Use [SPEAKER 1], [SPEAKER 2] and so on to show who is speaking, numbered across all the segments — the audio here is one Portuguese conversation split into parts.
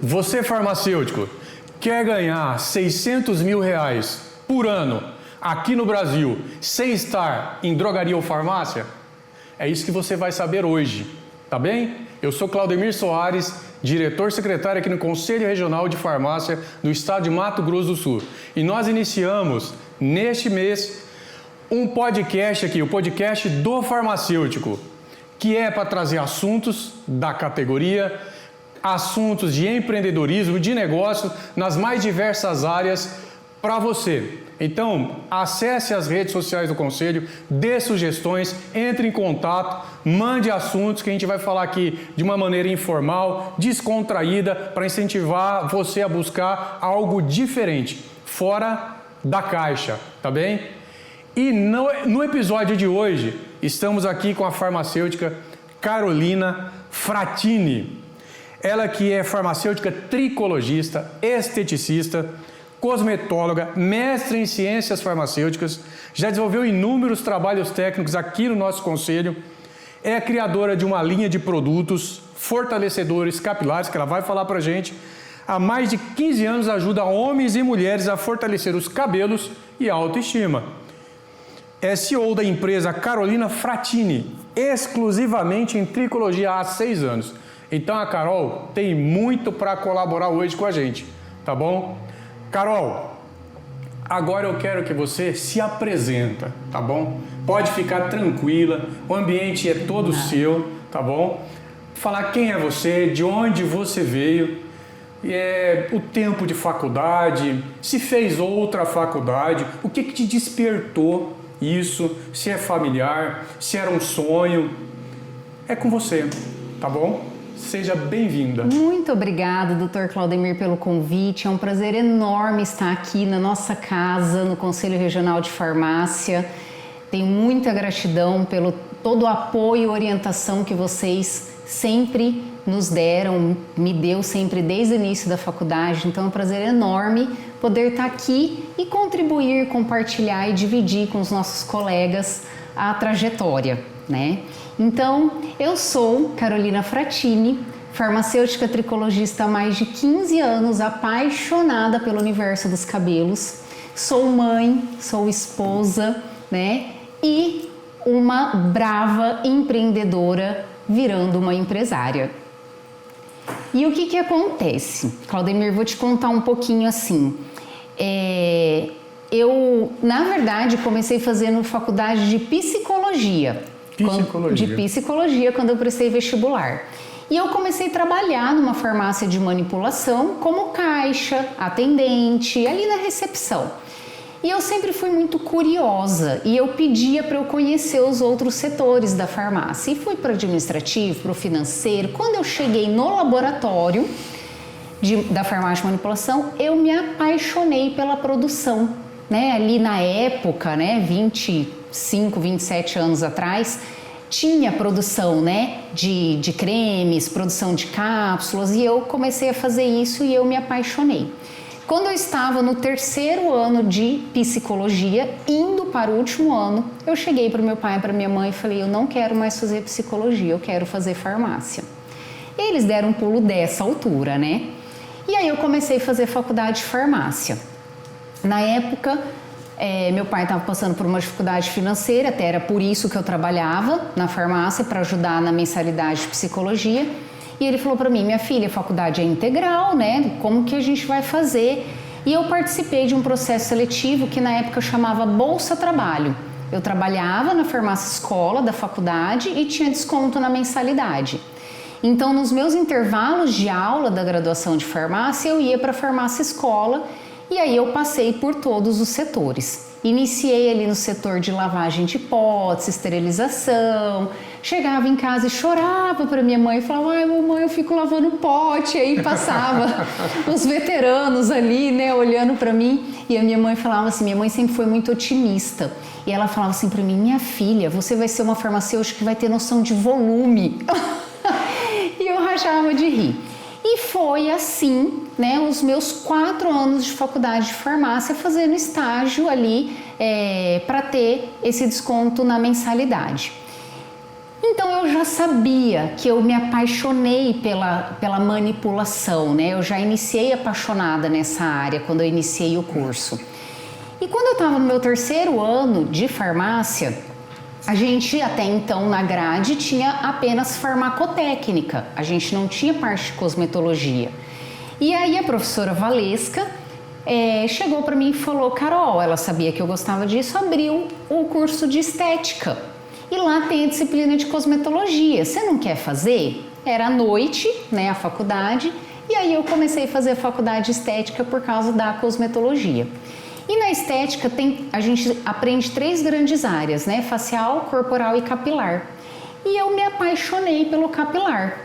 [SPEAKER 1] Você farmacêutico, quer ganhar 600 mil reais por ano aqui no Brasil sem estar em drogaria ou farmácia? É isso que você vai saber hoje, tá bem? Eu sou Claudemir Soares, diretor secretário aqui no Conselho Regional de Farmácia do Estado de Mato Grosso do Sul. E nós iniciamos neste mês um podcast aqui, o podcast do farmacêutico, que é para trazer assuntos da categoria, assuntos de empreendedorismo, de negócio, nas mais diversas áreas para você. Então, acesse as redes sociais do Conselho, dê sugestões, entre em contato, mande assuntos que a gente vai falar aqui de uma maneira informal, descontraída, para incentivar você a buscar algo diferente, fora da caixa, tá bem? E no episódio de hoje, estamos aqui com a farmacêutica Carolina Frattini. Ela que é farmacêutica tricologista, esteticista, cosmetóloga, mestre em ciências farmacêuticas, já desenvolveu inúmeros trabalhos técnicos aqui no nosso conselho, é criadora de uma linha de produtos fortalecedores capilares, que ela vai falar pra gente. Há mais de 15 anos ajuda homens e mulheres a fortalecer os cabelos e a autoestima. É CEO da empresa Carolina Frattini, exclusivamente em tricologia há 6 anos. Então a Carol tem muito para colaborar hoje com a gente, tá bom? Carol, agora eu quero que você se apresenta, tá bom? Pode ficar tranquila, o ambiente é todo seu, tá bom? Falar quem é você, de onde você veio, o tempo de faculdade, se fez outra faculdade, o que te despertou isso, se é familiar, se era um sonho, é com você, tá bom? Seja bem-vinda.
[SPEAKER 2] Muito obrigada, Dr. Claudemir, pelo convite. É um prazer enorme estar aqui na nossa casa, no Conselho Regional de Farmácia. Tenho muita gratidão pelo todo o apoio e orientação que vocês sempre nos deram, me deu sempre desde o início da faculdade. Então é um prazer enorme poder estar aqui e contribuir, compartilhar e dividir com os nossos colegas a trajetória, né? Então, eu sou Carolina Frattini, farmacêutica tricologista há mais de 15 anos, apaixonada pelo universo dos cabelos. Sou mãe, sou esposa, né? E uma brava empreendedora virando uma empresária. E o que acontece? Claudemir, vou te contar um pouquinho assim. Eu, na verdade, comecei fazendo faculdade de psicologia. Quando eu prestei vestibular. E eu comecei a trabalhar numa farmácia de manipulação como caixa, atendente, ali na recepção. E eu sempre fui muito curiosa e eu pedia para eu conhecer os outros setores da farmácia. E fui para o administrativo, para o financeiro. Quando eu cheguei no laboratório da farmácia de manipulação, eu me apaixonei pela produção, né? Ali na época, né, 25, 27 anos atrás, tinha produção, né, de cremes, produção de cápsulas, e eu comecei a fazer isso e eu me apaixonei. Quando eu estava no 3º ano de psicologia, indo para o último ano, eu cheguei para o meu pai e para minha mãe e falei, eu não quero mais fazer psicologia, eu quero fazer farmácia. Eles deram um pulo dessa altura, né? E aí eu comecei a fazer faculdade de farmácia. Na época, meu pai estava passando por uma dificuldade financeira, até era por isso que eu trabalhava na farmácia, para ajudar na mensalidade de psicologia. E ele falou para mim, minha filha, a faculdade é integral, né? Como que a gente vai fazer? E eu participei de um processo seletivo que na época chamava Bolsa Trabalho. Eu trabalhava na farmácia escola da faculdade e tinha desconto na mensalidade. Então, nos meus intervalos de aula da graduação de farmácia, eu ia para a farmácia escola. E aí eu passei por todos os setores. Iniciei ali no setor de lavagem de potes, esterilização. Chegava em casa e chorava para minha mãe, falava, ai mamãe, eu fico lavando pote. Aí passava os veteranos ali, né, olhando para mim. E a minha mãe falava assim, minha mãe sempre foi muito otimista. E ela falava assim para mim, minha filha, você vai ser uma farmacêutica que vai ter noção de volume. E eu rachava de rir. E foi assim, né, os meus 4 anos de faculdade de farmácia fazendo estágio ali para ter esse desconto na mensalidade. Então eu já sabia que eu me apaixonei pela manipulação, né? Eu já iniciei apaixonada nessa área quando eu iniciei o curso. E quando eu estava no meu 3º ano de farmácia, a gente até então na grade tinha apenas farmacotécnica, a gente não tinha parte de cosmetologia. E aí a professora Valesca chegou para mim e falou: Carol, ela sabia que eu gostava disso, abriu o curso de estética. E lá tem a disciplina de cosmetologia. Você não quer fazer? Era à noite, né, a faculdade. E aí eu comecei a fazer a faculdade de estética por causa da cosmetologia. E na estética a gente aprende 3 grandes áreas, né? Facial, corporal e capilar. E eu me apaixonei pelo capilar.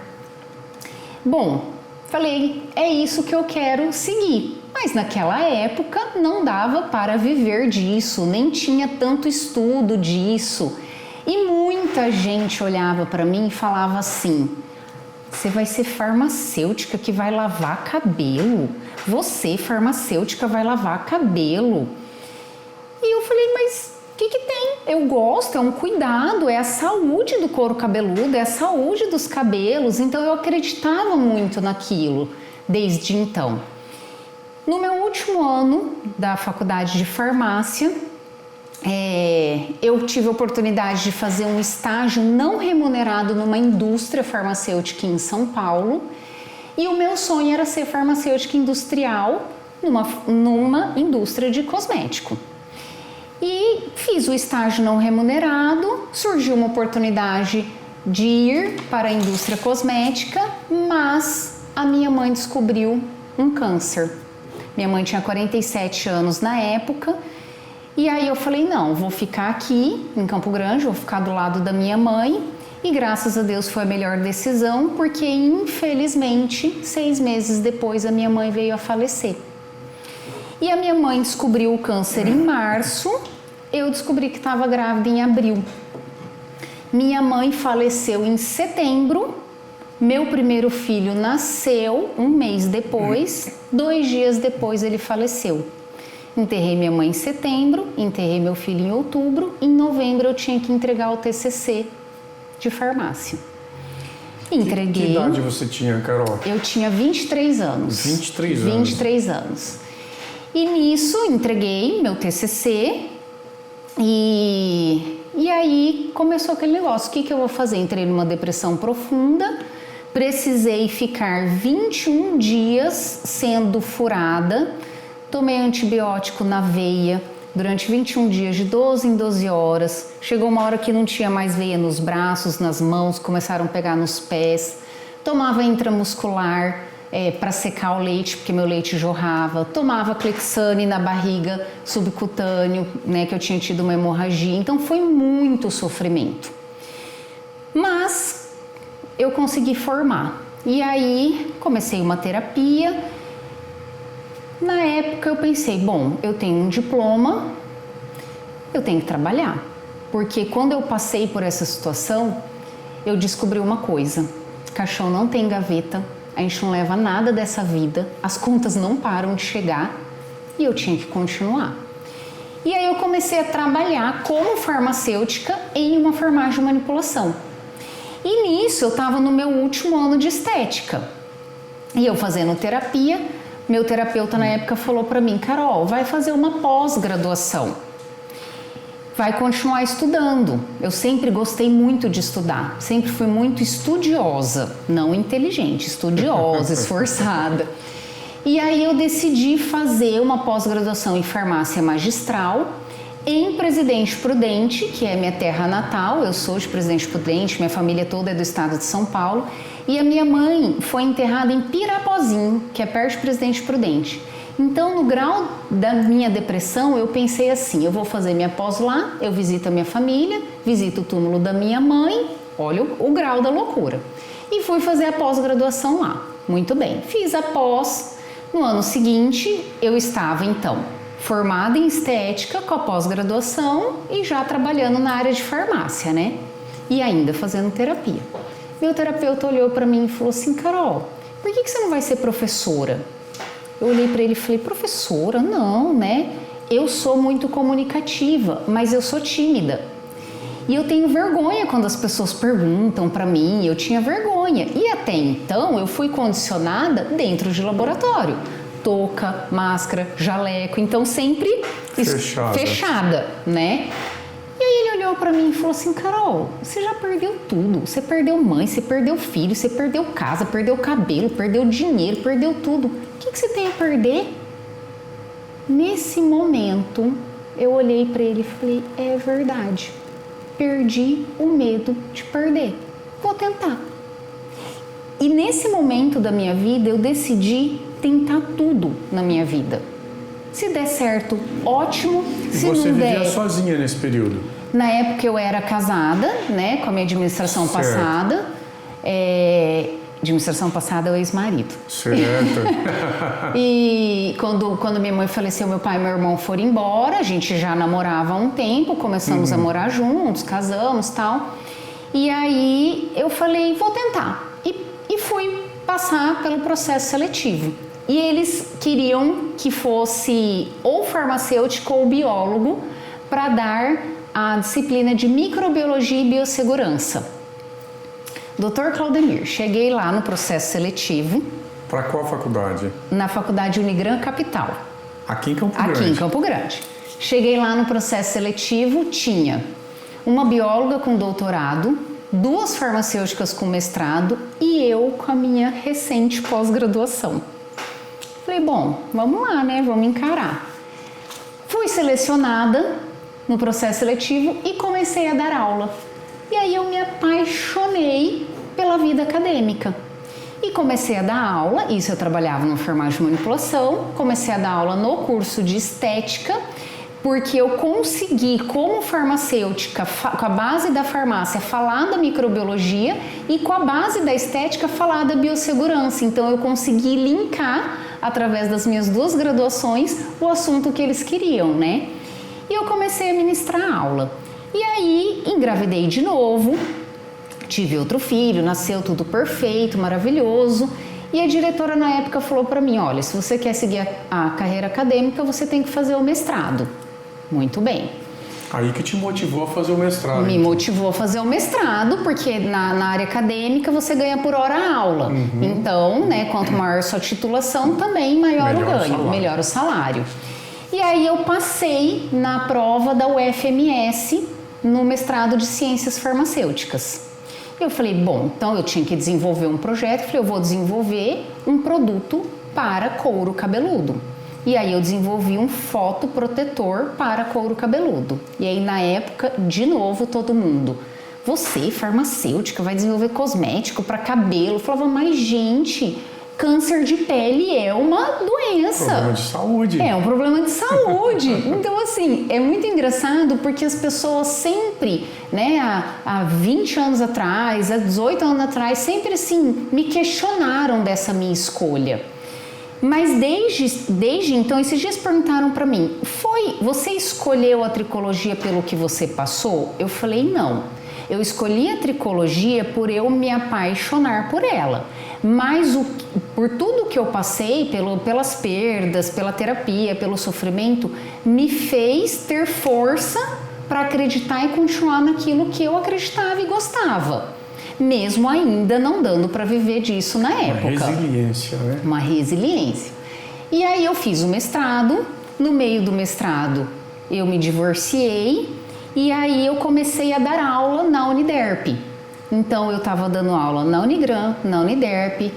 [SPEAKER 2] Bom, falei, é isso que eu quero seguir. Mas naquela época não dava para viver disso, nem tinha tanto estudo disso. E muita gente olhava para mim e falava assim: você vai ser farmacêutica que vai lavar cabelo? Você, farmacêutica, vai lavar cabelo? E eu falei, mas o que tem? Eu gosto, é um cuidado, é a saúde do couro cabeludo, é a saúde dos cabelos. Então eu acreditava muito naquilo desde então. No meu último ano da faculdade de farmácia, eu tive a oportunidade de fazer um estágio não remunerado numa indústria farmacêutica em São Paulo, e o meu sonho era ser farmacêutica industrial numa indústria de cosmético. E fiz o estágio não remunerado, surgiu uma oportunidade de ir para a indústria cosmética, mas a minha mãe descobriu um câncer. Minha mãe tinha 47 anos na época. E aí eu falei, não, vou ficar aqui em Campo Grande, vou ficar do lado da minha mãe. E graças a Deus foi a melhor decisão, porque infelizmente 6 meses depois a minha mãe veio a falecer. E a minha mãe descobriu o câncer em março, eu descobri que estava grávida em abril. Minha mãe faleceu em setembro, meu primeiro filho nasceu 1 mês depois, 2 dias depois ele faleceu. Enterrei minha mãe em setembro, enterrei meu filho em outubro, em novembro eu tinha que entregar o TCC de farmácia. Entreguei.
[SPEAKER 1] Que idade você tinha, Carol?
[SPEAKER 2] Eu tinha 23 anos.
[SPEAKER 1] 23 anos.
[SPEAKER 2] 23 anos. E nisso entreguei meu TCC e aí começou aquele negócio, o que eu vou fazer? Entrei numa depressão profunda, precisei ficar 21 dias sendo furada. Tomei antibiótico na veia durante 21 dias, de 12 em 12 horas. Chegou uma hora que não tinha mais veia nos braços, nas mãos, começaram a pegar nos pés. Tomava intramuscular para secar o leite, porque meu leite jorrava. Tomava Clexane na barriga subcutâneo, né, que eu tinha tido uma hemorragia. Então foi muito sofrimento. Mas eu consegui formar. E aí comecei uma terapia. Na época eu pensei, bom, eu tenho um diploma, eu tenho que trabalhar. Porque quando eu passei por essa situação, eu descobri uma coisa: caixão não tem gaveta, a gente não leva nada dessa vida, as contas não param de chegar e eu tinha que continuar. E aí eu comecei a trabalhar como farmacêutica em uma farmácia de manipulação. E nisso eu estava no meu último ano de estética. E eu fazendo terapia, meu terapeuta na época falou para mim, Carol, vai fazer uma pós-graduação, vai continuar estudando. Eu sempre gostei muito de estudar, sempre fui muito estudiosa, não inteligente, estudiosa, esforçada. E aí eu decidi fazer uma pós-graduação em farmácia magistral em Presidente Prudente, que é minha terra natal. Eu sou de Presidente Prudente, minha família toda é do estado de São Paulo. E a minha mãe foi enterrada em Pirapozinho, que é perto de Presidente Prudente. Então, no grau da minha depressão, eu pensei assim, eu vou fazer minha pós lá, eu visito a minha família, visito o túmulo da minha mãe, olha o grau da loucura. E fui fazer a pós-graduação lá. Muito bem, fiz a pós. No ano seguinte, eu estava, então, formada em estética com a pós-graduação e já trabalhando na área de farmácia, né? E ainda fazendo terapia. Meu terapeuta olhou para mim e falou assim, Carol, por que você não vai ser professora? Eu olhei para ele e falei, professora? Não, né? Eu sou muito comunicativa, mas eu sou tímida. E eu tenho vergonha quando as pessoas perguntam para mim, eu tinha vergonha. E até então eu fui condicionada dentro de laboratório. Touca, máscara, jaleco, então sempre fechada, né? E aí ele olhou para mim e falou assim: Carol, você já perdeu tudo. Você perdeu mãe, você perdeu filho, você perdeu casa, perdeu cabelo, perdeu dinheiro, perdeu tudo. O que você tem a perder? Nesse momento, eu olhei para ele e falei: é verdade. Perdi o medo de perder. Vou tentar. E nesse momento da minha vida, eu decidi tentar tudo na minha vida. Se der certo, ótimo. Se
[SPEAKER 1] você
[SPEAKER 2] não
[SPEAKER 1] vivia
[SPEAKER 2] der...
[SPEAKER 1] sozinha nesse período?
[SPEAKER 2] Na época eu era casada, né, com a minha administração passada. Administração passada é o ex-marido.
[SPEAKER 1] Certo.
[SPEAKER 2] E quando minha mãe faleceu, meu pai e meu irmão foram embora. A gente já namorava há um tempo, começamos a morar juntos, casamos e tal. E aí eu falei, vou tentar. E fui passar pelo processo seletivo. E eles queriam que fosse ou farmacêutico ou biólogo para dar a disciplina de microbiologia e biossegurança. Dr. Claudemir, cheguei lá no processo seletivo.
[SPEAKER 1] Para qual faculdade?
[SPEAKER 2] Na faculdade Unigran Capital.
[SPEAKER 1] Aqui em Campo Grande?
[SPEAKER 2] Aqui em Campo Grande. Cheguei lá no processo seletivo, tinha uma bióloga com doutorado, 2 farmacêuticas com mestrado e eu com a minha recente pós-graduação. Falei, bom, vamos lá, né? Vamos encarar. Fui selecionada no processo seletivo e comecei a dar aula. E aí eu me apaixonei pela vida acadêmica. E comecei a dar aula, isso eu trabalhava no enfermagem de manipulação, comecei a dar aula no curso de estética, porque eu consegui, como farmacêutica, com a base da farmácia, falar da microbiologia e com a base da estética, falar da biossegurança. Então eu consegui linkar, através das minhas 2 graduações, o assunto que eles queriam, né? E eu comecei a ministrar aula. E aí engravidei de novo, tive outro filho, nasceu tudo perfeito, maravilhoso. E a diretora na época falou para mim, olha, se você quer seguir a carreira acadêmica, você tem que fazer o mestrado. Muito bem.
[SPEAKER 1] Aí que te motivou a fazer o mestrado?
[SPEAKER 2] Me motivou a fazer o mestrado, porque na área acadêmica você ganha por hora aula. Então, né, quanto maior sua titulação, também maior o ganho, melhor o salário. E aí eu passei na prova da UFMS no mestrado de Ciências Farmacêuticas. Eu falei, bom, então eu tinha que desenvolver um projeto, falei, eu vou desenvolver um produto para couro cabeludo. E aí eu desenvolvi um fotoprotetor para couro cabeludo. E aí na época, de novo, todo mundo, você, farmacêutica, vai desenvolver cosmético para cabelo? Eu falava, mas gente, câncer de pele é uma doença.
[SPEAKER 1] Problema de saúde.
[SPEAKER 2] É um problema de saúde. Então, assim, é muito engraçado porque as pessoas sempre, né, há 20 anos atrás, há 18 anos atrás, sempre assim, me questionaram dessa minha escolha. Mas desde então, esses dias perguntaram para mim, você escolheu a tricologia pelo que você passou? Eu falei, não. Eu escolhi a tricologia por eu me apaixonar por ela. Mas por tudo que eu passei, pelas perdas, pela terapia, pelo sofrimento, me fez ter força para acreditar e continuar naquilo que eu acreditava e gostava. Mesmo ainda não dando para viver disso na época.
[SPEAKER 1] Uma resiliência, né? Uma
[SPEAKER 2] resiliência. E aí eu fiz o mestrado, no meio do mestrado eu me divorciei e aí eu comecei a dar aula na Uniderp. Então eu estava dando aula na Unigran, na Uniderp,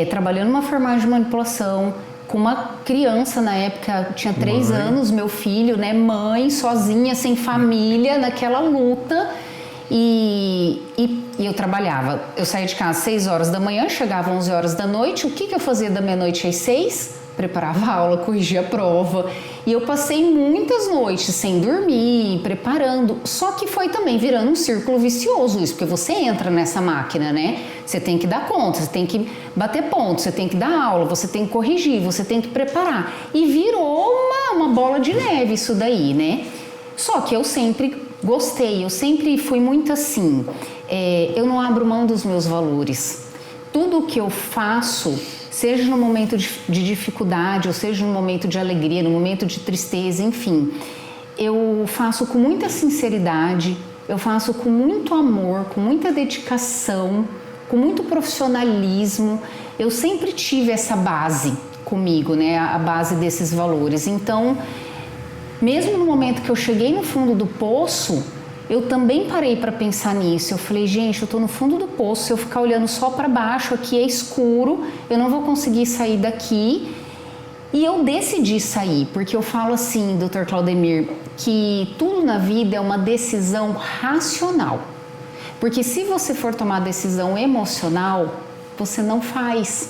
[SPEAKER 2] trabalhando numa farmácia de manipulação, com uma criança na época, tinha 3 anos, meu filho, né, mãe, sozinha, sem família, naquela luta. E eu trabalhava, eu saía de casa às 6 horas da manhã, chegava às 11 horas da noite. O que eu fazia da meia-noite às 6? Preparava a aula, corrigia a prova. E eu passei muitas noites sem dormir, preparando. Só que foi também virando um círculo vicioso isso, porque você entra nessa máquina, né? Você tem que dar conta, você tem que bater ponto, você tem que dar aula, você tem que corrigir, você tem que preparar. E virou uma bola de neve isso daí, né? Só que eu sempre gostei, eu sempre fui muito assim, eu não abro mão dos meus valores. Tudo que eu faço, seja no momento de dificuldade, ou seja no momento de alegria, no momento de tristeza, enfim, eu faço com muita sinceridade, eu faço com muito amor, com muita dedicação, com muito profissionalismo. Eu sempre tive essa base comigo, né? A base desses valores. Então, mesmo no momento que eu cheguei no fundo do poço, eu também parei para pensar nisso. Eu falei, gente, eu estou no fundo do poço, se eu ficar olhando só para baixo, aqui é escuro, eu não vou conseguir sair daqui. E eu decidi sair, porque eu falo assim, Dr. Claudemir, que tudo na vida é uma decisão racional. Porque se você for tomar decisão emocional, você não faz.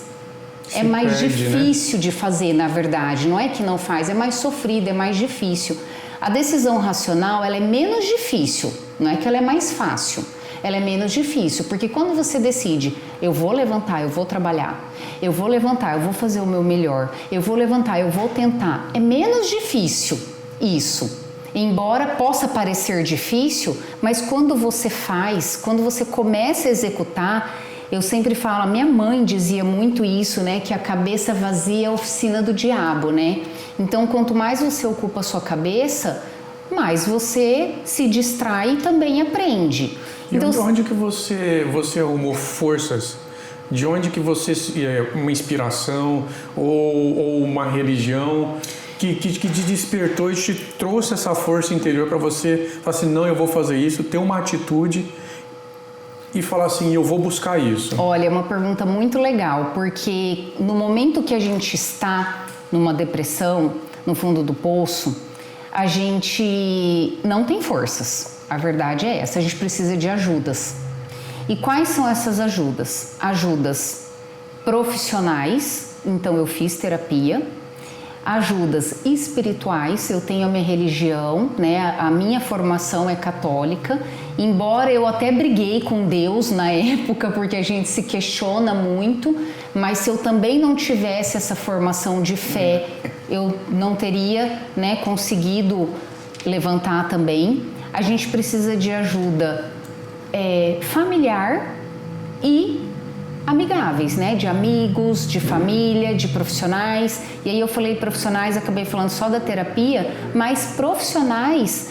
[SPEAKER 2] É mais difícil, né, de fazer, na verdade. Não é que não faz, é mais sofrido, é mais difícil. A decisão racional, ela é menos difícil, não é que ela é mais fácil. Ela é menos difícil, porque quando você decide, eu vou levantar, eu vou trabalhar, eu vou levantar, eu vou fazer o meu melhor, eu vou levantar, eu vou tentar, é menos difícil isso. Embora possa parecer difícil, mas quando você faz, quando você começa a executar, eu sempre falo, a minha mãe dizia muito isso, né, que a cabeça vazia é a oficina do diabo, né? Então, quanto mais você ocupa a sua cabeça, mais você se distrai e também aprende.
[SPEAKER 1] E
[SPEAKER 2] então,
[SPEAKER 1] onde que você arrumou forças? De onde que você, uma inspiração ou uma religião que te despertou e te trouxe essa força interior para você falar assim, não, eu vou fazer isso, ter uma atitude e falar assim, eu vou buscar isso?
[SPEAKER 2] Olha, é uma pergunta muito legal, porque no momento que a gente está numa depressão, no fundo do poço, a gente não tem forças. A verdade é essa, a gente precisa de ajudas. E quais são essas ajudas? Ajudas profissionais, então eu fiz terapia. Ajudas espirituais, eu tenho a minha religião, né? A minha formação é católica, embora eu até briguei com Deus na época, porque a gente se questiona muito, mas se eu também não tivesse essa formação de fé, eu não teria, né, conseguido levantar também. A gente precisa de ajuda familiar e amigáveis, né? De amigos, de família, de profissionais. E aí eu falei profissionais, acabei falando só da terapia, mas profissionais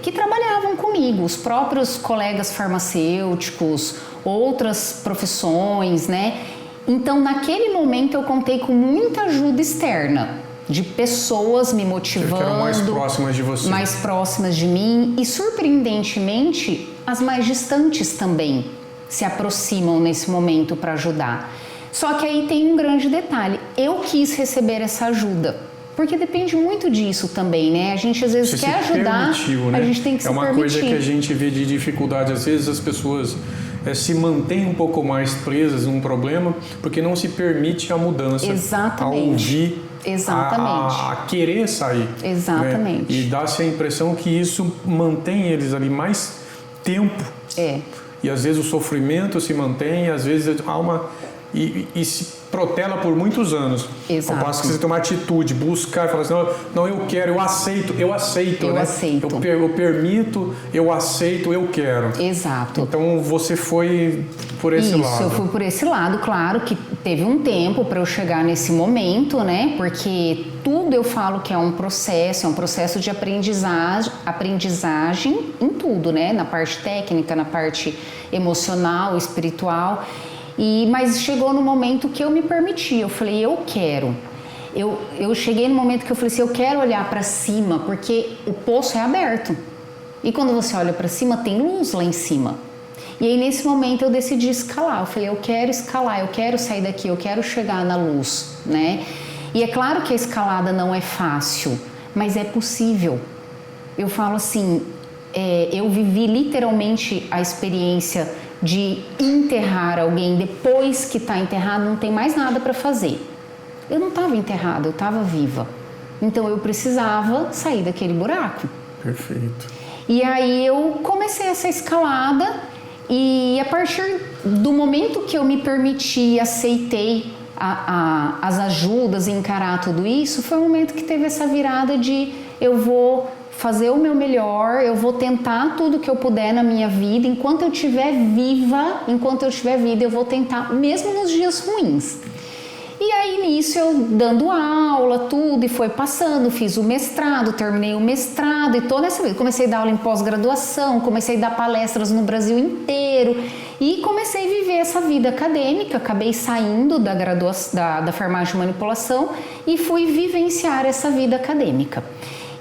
[SPEAKER 2] que trabalhavam comigo, os próprios colegas farmacêuticos, outras profissões, né? Então, naquele momento eu contei com muita ajuda externa, de pessoas me motivando,
[SPEAKER 1] que eram mais próximas de você,
[SPEAKER 2] mais próximas de mim, e surpreendentemente as mais distantes também se aproximam nesse momento para ajudar. Só que aí tem um grande detalhe, eu quis receber essa ajuda, porque depende muito disso também, né? A gente às vezes quer ajudar, né? A gente tem que se permitir.
[SPEAKER 1] É uma coisa que a gente vê de dificuldade, às vezes as pessoas se mantêm um pouco mais presas num problema, porque não se permite a mudança.
[SPEAKER 2] Exatamente.
[SPEAKER 1] A ouvir,
[SPEAKER 2] exatamente,
[SPEAKER 1] a querer sair.
[SPEAKER 2] Exatamente.
[SPEAKER 1] Né? E dá-se a impressão que isso mantém eles ali mais tempo. E às vezes o sofrimento se mantém, às vezes há uma... E se protela por muitos anos.
[SPEAKER 2] Exato.
[SPEAKER 1] Ao passo que você tem uma atitude, buscar, falar assim, não, eu quero, eu aceito,
[SPEAKER 2] eu
[SPEAKER 1] né?
[SPEAKER 2] aceito.
[SPEAKER 1] Eu permito, eu aceito, eu quero.
[SPEAKER 2] Exato.
[SPEAKER 1] Então você foi por esse lado.
[SPEAKER 2] Isso, eu fui por esse lado, claro que teve um tempo para eu chegar nesse momento, né? Porque tudo eu falo que é um processo de aprendizagem em tudo, né? Na parte técnica, na parte emocional, espiritual. Mas chegou no momento que eu me permiti, eu falei, eu quero. Eu cheguei no momento que eu falei assim, eu quero olhar para cima, porque o poço é aberto. E quando você olha para cima, tem luz lá em cima. E aí nesse momento eu decidi escalar, eu falei, eu quero escalar, eu quero sair daqui, eu quero chegar na luz, né? E é claro que a escalada não é fácil, mas é possível. Eu falo assim, eu vivi literalmente a experiência de enterrar alguém depois que está enterrado, não tem mais nada para fazer. Eu não estava enterrada, eu estava viva. Então eu precisava sair daquele buraco.
[SPEAKER 1] Perfeito.
[SPEAKER 2] E aí eu comecei essa escalada e a partir do momento que eu me permiti, aceitei as ajudas e encarar tudo isso, foi o momento que teve essa virada de eu vou fazer o meu melhor, eu vou tentar tudo que eu puder na minha vida, enquanto eu estiver viva, eu vou tentar, mesmo nos dias ruins. E aí nisso eu dando aula, tudo, e foi passando, fiz o mestrado, terminei o mestrado e toda essa vida. Comecei a dar aula em pós-graduação, comecei a dar palestras no Brasil inteiro e comecei a viver essa vida acadêmica. Acabei saindo da farmácia de manipulação e fui vivenciar essa vida acadêmica.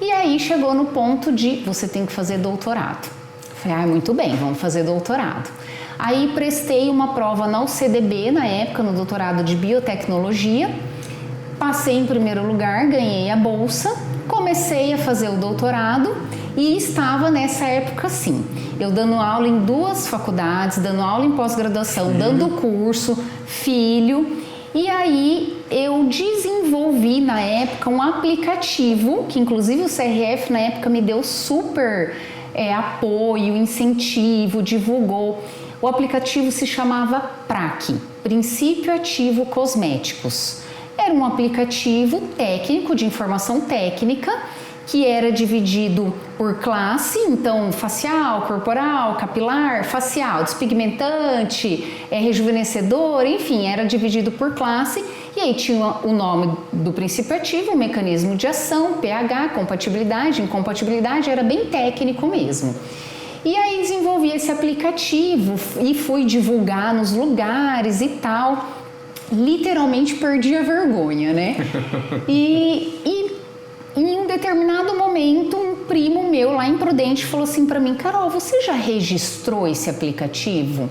[SPEAKER 2] E aí chegou no ponto de você tem que fazer doutorado. Falei, muito bem, vamos fazer doutorado. Aí prestei uma prova na UCDB, na época, no doutorado de biotecnologia. Passei em primeiro lugar, ganhei a bolsa, comecei a fazer o doutorado e estava nessa época assim, eu dando aula em 2 faculdades, dando aula em pós-graduação, dando curso, filho. E aí eu desenvolvi na época um aplicativo, que inclusive o CRF na época me deu super apoio, incentivo, divulgou. O aplicativo se chamava PRAC, Princípio Ativo Cosméticos. Era um aplicativo técnico, de informação técnica, que era dividido por classe, então facial, corporal, capilar, facial, despigmentante, rejuvenescedor, enfim, era dividido por classe. E aí tinha o nome do princípio ativo, o mecanismo de ação, pH, compatibilidade, incompatibilidade, era bem técnico mesmo. E aí desenvolvi esse aplicativo e fui divulgar nos lugares e tal. Literalmente perdi a vergonha, né? E em um determinado momento, um primo meu lá em Prudente falou assim pra mim, Carol, você já registrou esse aplicativo?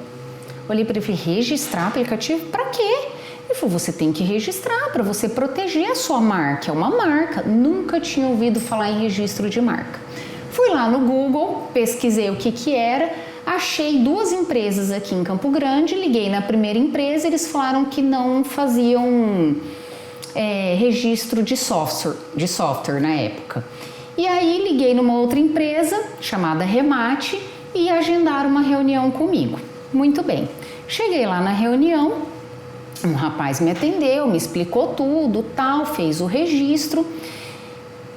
[SPEAKER 2] Olhei para ele e falei, registrar aplicativo? Pra quê? Ele falou, você tem que registrar para você proteger a sua marca, é uma marca. Nunca tinha ouvido falar em registro de marca. Fui lá no Google, pesquisei o que era, achei 2 empresas aqui em Campo Grande, liguei na primeira empresa, eles falaram que não faziam registro de software na época. E aí liguei numa outra empresa chamada Remate e agendaram uma reunião comigo. Muito bem, cheguei lá na reunião, um rapaz me atendeu, me explicou tudo, tal, fez o registro.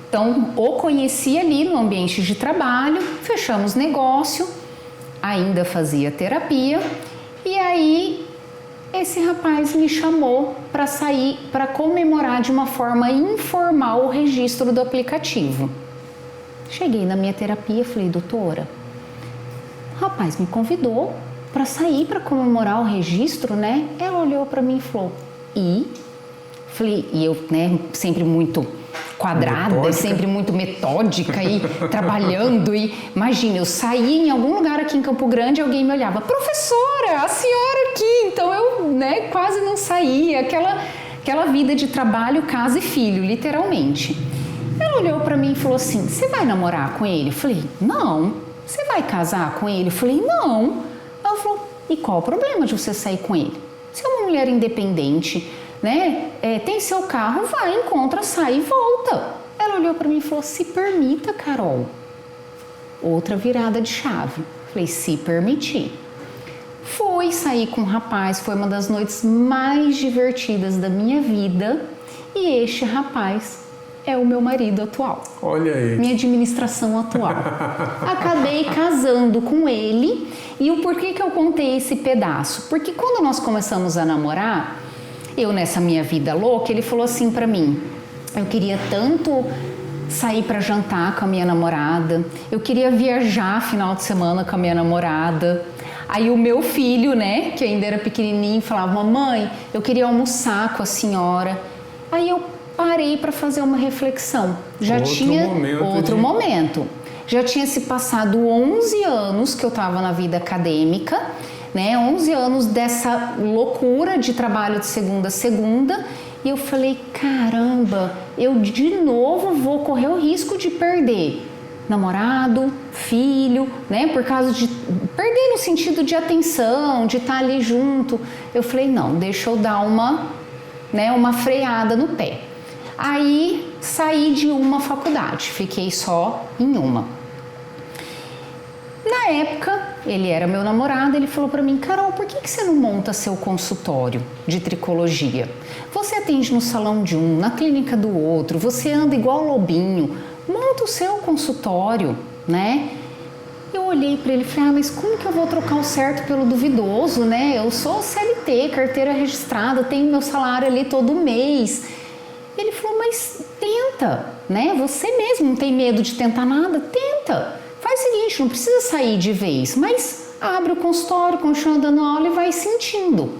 [SPEAKER 2] Então, o conheci ali no ambiente de trabalho, fechamos negócio, ainda fazia terapia, e aí esse rapaz me chamou para sair, para comemorar de uma forma informal o registro do aplicativo. Cheguei na minha terapia e falei, doutora, o rapaz me convidou para sair para comemorar o registro, né? Ela olhou para mim e falou, Falei, e eu, né, sempre muito quadrada, sempre muito metódica e trabalhando e imagina, eu saía em algum lugar aqui em Campo Grande e alguém me olhava, professora, a senhora aqui, então eu, né, quase não saía, aquela vida de trabalho, casa e filho, literalmente. Ela olhou pra mim e falou assim, você vai namorar com ele? Eu falei, não. Você vai casar com ele? Eu falei, não. Ela falou, e qual o problema de você sair com ele? Você é uma mulher independente, né? Tem seu carro, vai, encontra, sai e volta. Ela olhou para mim e falou, se permita, Carol. Outra virada de chave. Falei, se permitir. Fui sair com um rapaz, foi uma das noites mais divertidas da minha vida. E este rapaz é o meu marido atual.
[SPEAKER 1] Olha aí.
[SPEAKER 2] Minha administração atual. Acabei casando com ele. E o porquê que eu contei esse pedaço? Porque quando nós começamos a namorar, eu nessa minha vida louca, ele falou assim pra mim, eu queria tanto sair pra jantar com a minha namorada, eu queria viajar final de semana com a minha namorada. Aí o meu filho, né, que ainda era pequenininho, falava, mamãe, eu queria almoçar com a senhora. Aí eu parei para fazer uma reflexão. Outro momento. Já tinha se passado 11 anos que eu estava na vida acadêmica, né? 11 anos dessa loucura de trabalho de segunda a segunda. E eu falei, caramba, eu de novo vou correr o risco de perder namorado, filho, né? Por causa de perder no sentido de atenção, de estar ali junto. Eu falei, não, deixa eu dar uma freada no pé. Aí saí de uma faculdade, fiquei só em uma. Na época, ele era meu namorado, ele falou pra mim, Carol, por que você não monta seu consultório de tricologia? Você atende no salão de um, na clínica do outro, você anda igual lobinho, monta o seu consultório, né? Eu olhei para ele e falei, mas como que eu vou trocar o certo pelo duvidoso, né? Eu sou CLT, carteira registrada, tenho meu salário ali todo mês. Ele falou, mas tenta, né? Você mesmo não tem medo de tentar nada? Tenta. Faz o seguinte, não precisa sair de vez, mas abre o consultório, continua dando aula e vai sentindo.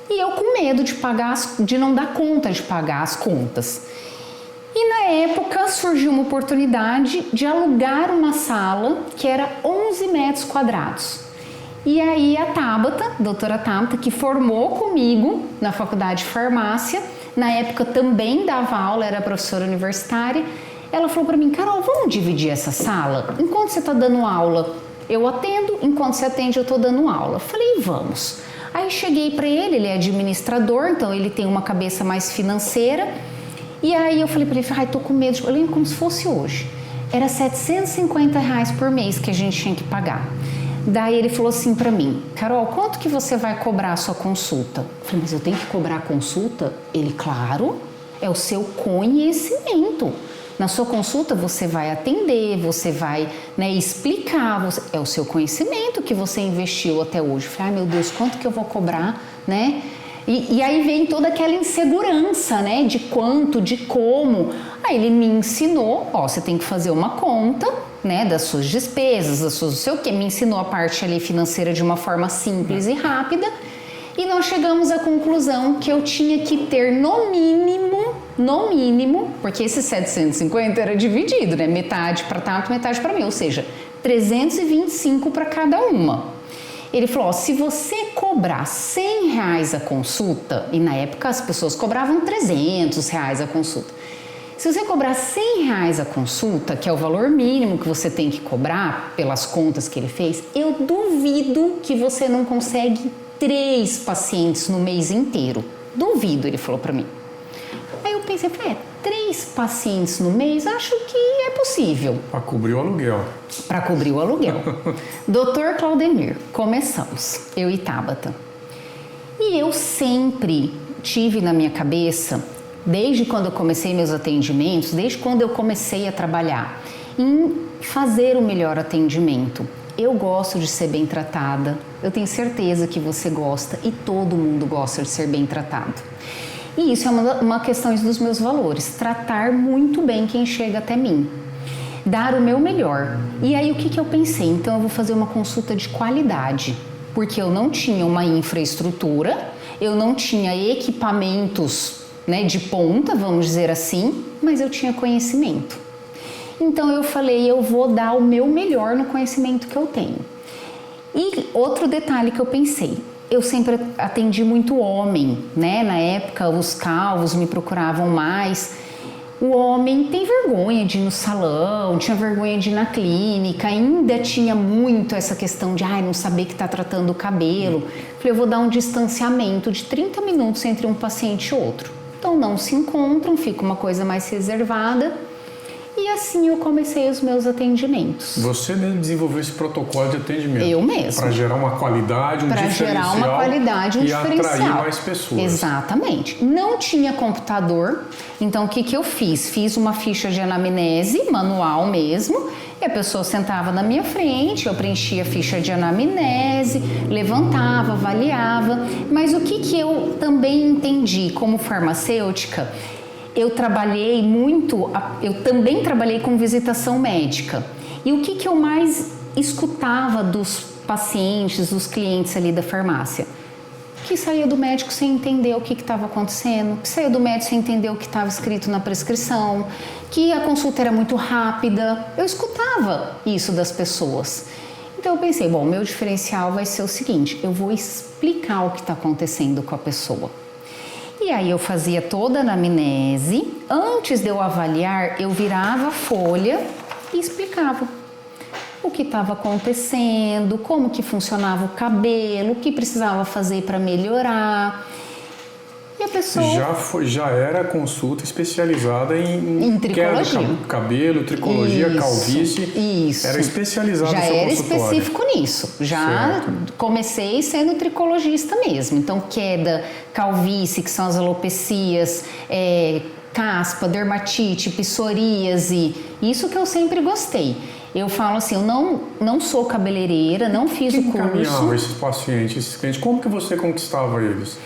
[SPEAKER 2] E eu com medo de não dar conta de pagar as contas. E na época surgiu uma oportunidade de alugar uma sala que era 11 metros quadrados. E aí a Tabata, doutora Tabata, que formou comigo na faculdade de farmácia, na época também dava aula, era professora universitária, ela falou para mim, Carol, vamos dividir essa sala? Enquanto você está dando aula, eu atendo, enquanto você atende, eu estou dando aula. Falei, vamos. Aí cheguei para ele é administrador, então ele tem uma cabeça mais financeira. E aí eu falei para ele, tô com medo, eu lembro como se fosse hoje. Era R$750 por mês que a gente tinha que pagar. Daí ele falou assim para mim, Carol, quanto que você vai cobrar a sua consulta? Eu falei, mas eu tenho que cobrar a consulta? Ele, claro, é o seu conhecimento. Na sua consulta você vai atender, você vai, né, explicar, é o seu conhecimento que você investiu até hoje. Eu falei, meu Deus, quanto que eu vou cobrar, né? E aí vem toda aquela insegurança, né, de quanto, de como. Aí ele me ensinou, você tem que fazer uma conta, né, das suas despesas, das suas não sei o quê. Me ensinou a parte ali financeira de uma forma simples e rápida. E nós chegamos à conclusão que eu tinha que ter no mínimo, porque esse 750 era dividido, né, metade para Tato, metade para mim, ou seja, 325 para cada uma. Ele falou, se você cobrar R$100 a consulta, e na época as pessoas cobravam R$300 a consulta, se você cobrar R$100 a consulta, que é o valor mínimo que você tem que cobrar pelas contas que ele fez, eu duvido que você não consegue 3 pacientes no mês inteiro. Duvido, ele falou para mim. Aí eu pensei, 3 pacientes no mês, acho que é possível.
[SPEAKER 1] Para cobrir o aluguel.
[SPEAKER 2] Para cobrir o aluguel. Doutor Claudemir, começamos, eu e Tabata. E eu sempre tive na minha cabeça, desde quando eu comecei meus atendimentos, desde quando eu comecei a trabalhar, em fazer o melhor atendimento. Eu gosto de ser bem tratada, eu tenho certeza que você gosta e todo mundo gosta de ser bem tratado. E isso é uma questão dos meus valores, tratar muito bem quem chega até mim, dar o meu melhor. E aí o que eu pensei? Então eu vou fazer uma consulta de qualidade, porque eu não tinha uma infraestrutura, eu não tinha equipamentos, né, de ponta, vamos dizer assim, mas eu tinha conhecimento. Então eu falei, eu vou dar o meu melhor no conhecimento que eu tenho. E outro detalhe que eu pensei, eu sempre atendi muito homem, né? Na época os calvos me procuravam mais. O homem tem vergonha de ir no salão, tinha vergonha de ir na clínica, ainda tinha muito essa questão de não saber que está tratando o cabelo. Falei, eu vou dar um distanciamento de 30 minutos entre um paciente e outro. Então não se encontram, fica uma coisa mais reservada. E assim eu comecei os meus atendimentos.
[SPEAKER 1] Você mesmo desenvolveu esse protocolo de atendimento?
[SPEAKER 2] Eu mesmo.
[SPEAKER 1] Para gerar uma qualidade, um diferencial. Para gerar uma qualidade, um diferencial. E atrair mais pessoas.
[SPEAKER 2] Exatamente. Não tinha computador, então o que eu fiz? Fiz uma ficha de anamnese, manual mesmo, e a pessoa sentava na minha frente, eu preenchia a ficha de anamnese, levantava, avaliava. Mas o que eu também entendi como farmacêutica, eu também trabalhei com visitação médica. E o que eu mais escutava dos pacientes, dos clientes ali da farmácia? Que saía do médico sem entender o que estava acontecendo, que saía do médico sem entender o que estava escrito na prescrição, que a consulta era muito rápida. Eu escutava isso das pessoas. Então eu pensei, bom, meu diferencial vai ser o seguinte, eu vou explicar o que está acontecendo com a pessoa. E aí eu fazia toda a anamnese, antes de eu avaliar, eu virava a folha e explicava o que estava acontecendo, como que funcionava o cabelo, o que precisava fazer para melhorar. E a pessoa...
[SPEAKER 1] Já era consulta especializada em
[SPEAKER 2] tricologia.
[SPEAKER 1] Queda do cabelo, tricologia, calvície.
[SPEAKER 2] Isso.
[SPEAKER 1] Era especializado no seu
[SPEAKER 2] consultório. Já era específico nisso. Já comecei sendo tricologista mesmo. Então, queda, calvície, que são as alopecias, caspa, dermatite, psoríase. Isso que eu sempre gostei. Eu falo assim, eu não sou cabeleireira, não fiz o
[SPEAKER 1] Quem
[SPEAKER 2] curso.
[SPEAKER 1] encaminhava esses pacientes, esses clientes? Como que você conquistava eles?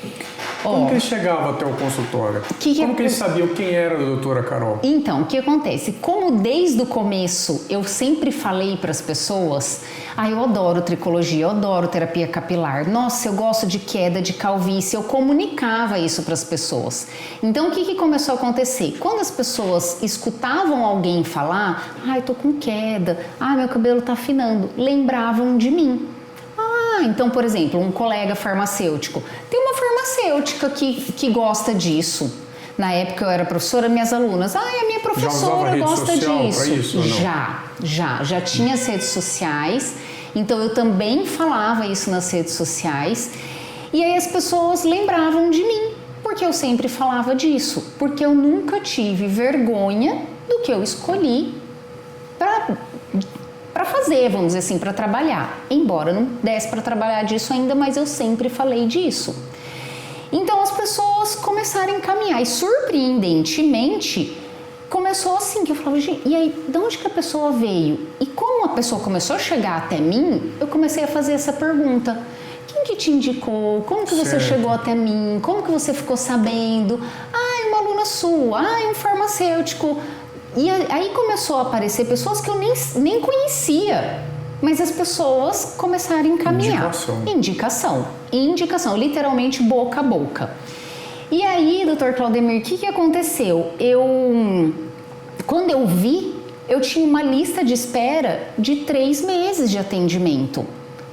[SPEAKER 1] Como que eles chegavam até o consultório? Como que eles sabiam quem era a doutora Carol?
[SPEAKER 2] Então, o que acontece? Como desde o começo eu sempre falei para as pessoas, eu adoro tricologia, eu adoro terapia capilar, nossa, eu gosto de queda, de calvície, eu comunicava isso para as pessoas. Então, o que começou a acontecer? Quando as pessoas escutavam alguém falar, tô com queda, meu cabelo tá afinando, lembravam de mim. Então, por exemplo, um colega farmacêutico. Tem uma farmacêutica que gosta disso. Na época eu era professora, minhas alunas, a minha professora gosta disso.
[SPEAKER 1] Isso,
[SPEAKER 2] Já tinha as redes sociais, então eu também falava isso nas redes sociais. E aí as pessoas lembravam de mim, porque eu sempre falava disso, porque eu nunca tive vergonha do que eu escolhi para fazer, vamos dizer assim, para trabalhar. Embora não desse para trabalhar disso ainda, mas eu sempre falei disso. Então as pessoas começaram a encaminhar e surpreendentemente começou assim, que eu falava, gente, e aí, de onde que a pessoa veio? E como a pessoa começou a chegar até mim, eu comecei a fazer essa pergunta. Quem que te indicou? Como que você chegou até mim? Como que você ficou sabendo? Uma aluna sua, um farmacêutico. E aí começou a aparecer pessoas que eu nem conhecia, mas as pessoas começaram a encaminhar. Indicação, literalmente boca a boca. E aí, doutor Claudemir, o que aconteceu? Quando eu vi, eu tinha uma lista de espera de 3 meses de atendimento.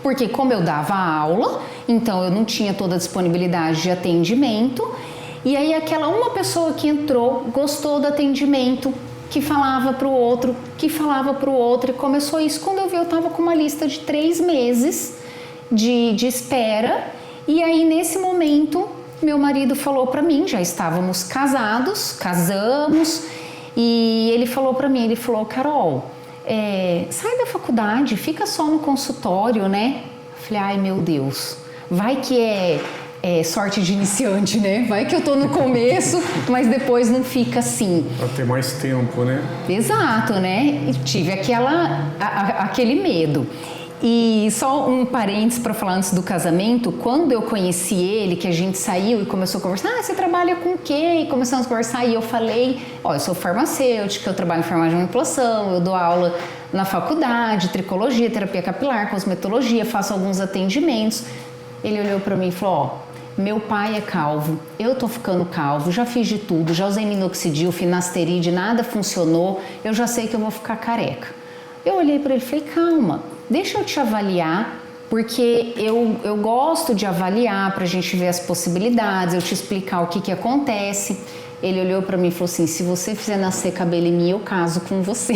[SPEAKER 2] Porque como eu dava aula, então eu não tinha toda a disponibilidade de atendimento. E aí aquela uma pessoa que entrou, gostou do atendimento, que falava para o outro, e começou isso. Quando eu vi, eu estava com uma lista de 3 meses de espera, e aí nesse momento, meu marido falou para mim, já estávamos casamos, e ele falou para mim, Carol, sai da faculdade, fica só no consultório, né? Eu falei, ai meu Deus, vai que é sorte de iniciante, né? Vai que eu tô no começo, mas depois não fica assim.
[SPEAKER 1] Pra ter mais tempo, né?
[SPEAKER 2] Exato, né? E tive aquele medo. E só um parênteses para falar antes do casamento, quando eu conheci ele, que a gente saiu e começou a conversar, você trabalha com o quê? E começamos a conversar e eu falei, eu sou farmacêutica, eu trabalho em farmácia de manipulação, eu dou aula na faculdade, tricologia, terapia capilar, cosmetologia, faço alguns atendimentos. Ele olhou para mim e falou, meu pai é calvo, eu tô ficando calvo, já fiz de tudo, já usei minoxidil, finasteride, nada funcionou, eu já sei que eu vou ficar careca. Eu olhei para ele e falei, calma, deixa eu te avaliar, porque eu gosto de avaliar para a gente ver as possibilidades, eu te explicar o que acontece. Ele olhou para mim e falou assim, se você fizer nascer cabelo em mim, eu caso com você.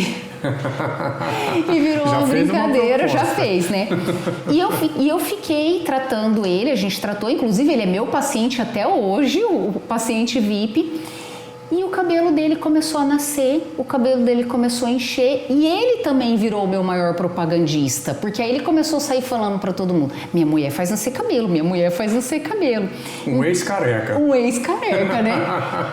[SPEAKER 2] E virou uma brincadeira, já fez, né? E eu fiquei tratando ele, a gente tratou, inclusive ele é meu paciente até hoje, o paciente VIP. E o cabelo dele começou a nascer, o cabelo dele começou a encher e ele também virou o meu maior propagandista, porque aí ele começou a sair falando para todo mundo, minha mulher faz nascer cabelo, minha mulher faz nascer cabelo.
[SPEAKER 1] Um ex-careca.
[SPEAKER 2] Um ex-careca, né?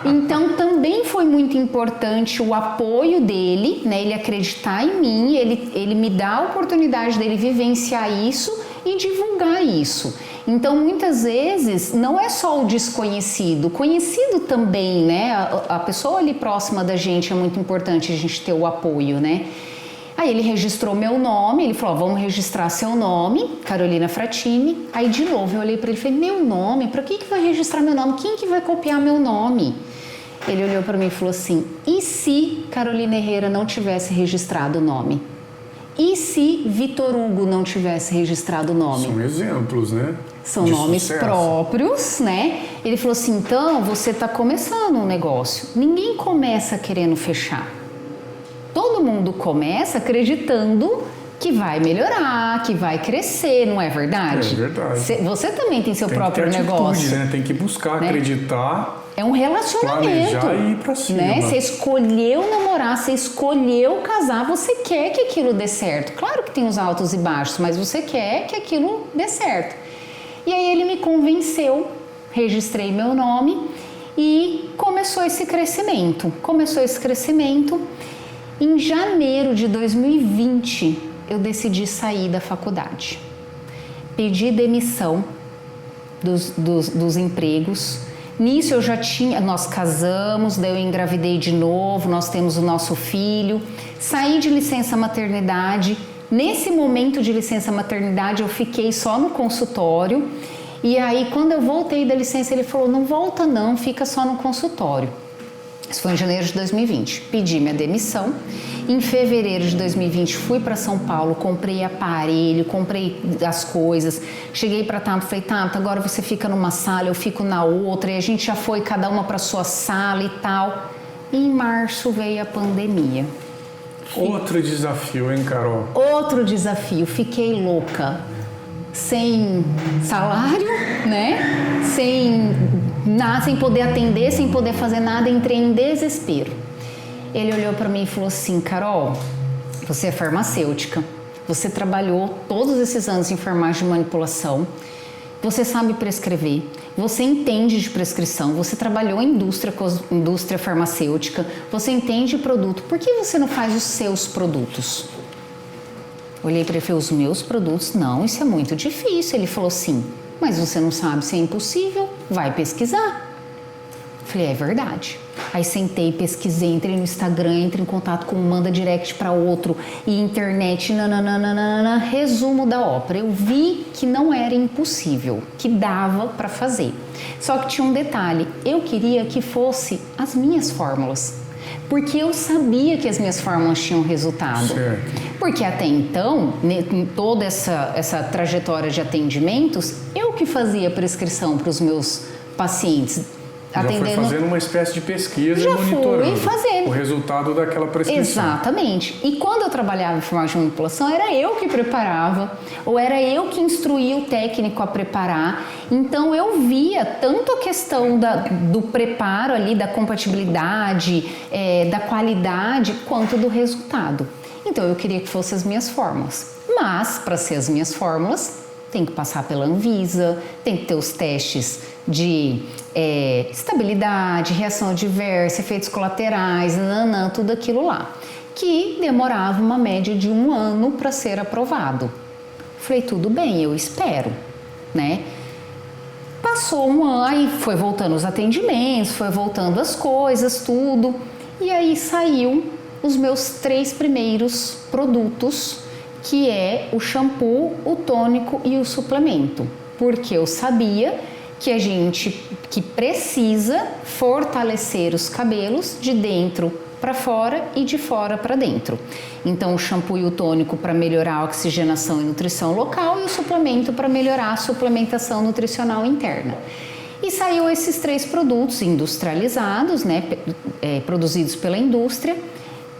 [SPEAKER 2] Então também foi muito importante o apoio dele, né? Ele acreditar em mim, ele me dá a oportunidade dele vivenciar isso e divulgar isso. Então, muitas vezes, não é só o desconhecido, o conhecido também, né? A pessoa ali próxima da gente é muito importante a gente ter o apoio, né? Aí ele registrou meu nome, ele falou, vamos registrar seu nome, Carolina Fratini. Aí, de novo, eu olhei para ele e falei, meu nome? Para que vai registrar meu nome? Quem que vai copiar meu nome? Ele olhou para mim e falou assim, e se Carolina Herrera não tivesse registrado o nome? E se Vitor Hugo não tivesse registrado o nome?
[SPEAKER 1] São exemplos, né?
[SPEAKER 2] São nomes próprios, né? Ele falou assim, então você está começando um negócio. Ninguém começa querendo fechar. Todo mundo começa acreditando que vai melhorar, que vai crescer, não é verdade?
[SPEAKER 1] É verdade.
[SPEAKER 2] Você também tem seu próprio negócio.
[SPEAKER 1] Né? Tem que buscar, né? Acreditar.
[SPEAKER 2] É um relacionamento.
[SPEAKER 1] Planejar e ir pra cima.
[SPEAKER 2] Né? Você escolheu namorar, você escolheu casar, você quer que aquilo dê certo. Claro que tem os altos e baixos, mas você quer que aquilo dê certo. E aí ele me convenceu, registrei meu nome e começou esse crescimento. Em janeiro de 2020, eu decidi sair da faculdade. Pedi demissão dos empregos. Nisso eu já tinha, nós casamos, daí eu engravidei de novo, nós temos o nosso filho. Saí de licença maternidade. Nesse momento de licença maternidade eu fiquei só no consultório. E aí quando eu voltei da licença ele falou, não volta não, fica só no consultório. Isso foi em janeiro de 2020. Pedi minha demissão. Em fevereiro de 2020 fui para São Paulo, comprei aparelho, comprei as coisas. Cheguei para Tabata, falei, Tabata, agora você fica numa sala, eu fico na outra. E a gente já foi cada uma para sua sala e tal. E em março veio a pandemia.
[SPEAKER 1] Outro desafio, hein, Carol?
[SPEAKER 2] Outro desafio. Fiquei louca. Sem salário, né? Sem poder atender, sem poder fazer nada, entrei em desespero. Ele olhou para mim e falou assim, Carol, você é farmacêutica, você trabalhou todos esses anos em farmácia de manipulação, você sabe prescrever, você entende de prescrição, você trabalhou em indústria farmacêutica, você entende de produto, por que você não faz os seus produtos? Olhei para ele e falei, os meus produtos? Não, isso é muito difícil. Ele falou assim, mas você não sabe se é impossível? Vai pesquisar. Falei, é verdade. Aí sentei, pesquisei, entrei no Instagram, entrei em contato com um, manda direct para outro, e internet, nananana, resumo da ópera. Eu vi que não era impossível, que dava para fazer. Só que tinha um detalhe, eu queria que fosse as minhas fórmulas. Porque eu sabia que as minhas fórmulas tinham resultado.
[SPEAKER 1] Certo.
[SPEAKER 2] Porque até então, em toda essa trajetória de atendimentos, eu que fazia prescrição para os meus pacientes.
[SPEAKER 1] Já foi fazendo uma espécie de pesquisa e monitorando o resultado daquela prescrição.
[SPEAKER 2] Exatamente. E quando eu trabalhava em farmácia de manipulação, era eu que preparava, ou era eu que instruía o técnico a preparar. Então eu via tanto a questão do preparo ali, da compatibilidade, da qualidade, quanto do resultado. Então eu queria que fossem as minhas fórmulas. Mas, para ser as minhas fórmulas, tem que passar pela Anvisa, tem que ter os testes de estabilidade, reação adversa, efeitos colaterais, tudo aquilo lá, que demorava uma média de 1 ano para ser aprovado. Falei, tudo bem, eu espero, né? Passou 1 ano, aí foi voltando os atendimentos, foi voltando as coisas, tudo, e aí saiu os meus 3 primeiros produtos, que é o shampoo, o tônico e o suplemento, porque eu sabia que a gente precisa fortalecer os cabelos de dentro para fora e de fora para dentro. Então o shampoo e o tônico para melhorar a oxigenação e nutrição local e o suplemento para melhorar a suplementação nutricional interna. E saiu esses 3 produtos industrializados, né, produzidos pela indústria.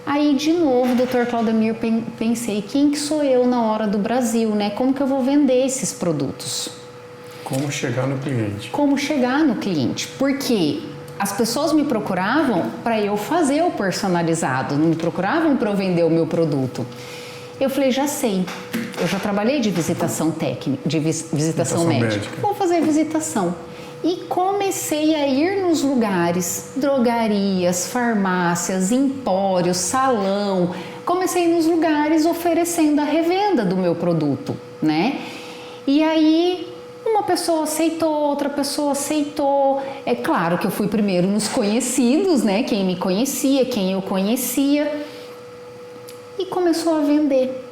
[SPEAKER 2] Aí, de novo, Dr. Claudemir, pensei, quem que sou eu na hora do Brasil, né? Como que eu vou vender esses produtos?
[SPEAKER 1] Como chegar no cliente?
[SPEAKER 2] Como chegar no cliente? Porque as pessoas me procuravam para eu fazer o personalizado, não me procuravam para eu vender o meu produto. Eu falei, já sei, eu já trabalhei de visitação técnica, de visitação médica. Vou fazer visitação. E comecei a ir nos lugares, drogarias, farmácias, empórios, salão. Comecei nos lugares oferecendo a revenda do meu produto, né? E aí uma pessoa aceitou, outra pessoa aceitou. É claro que eu fui primeiro nos conhecidos, né? Quem me conhecia, quem eu conhecia. E começou a vender.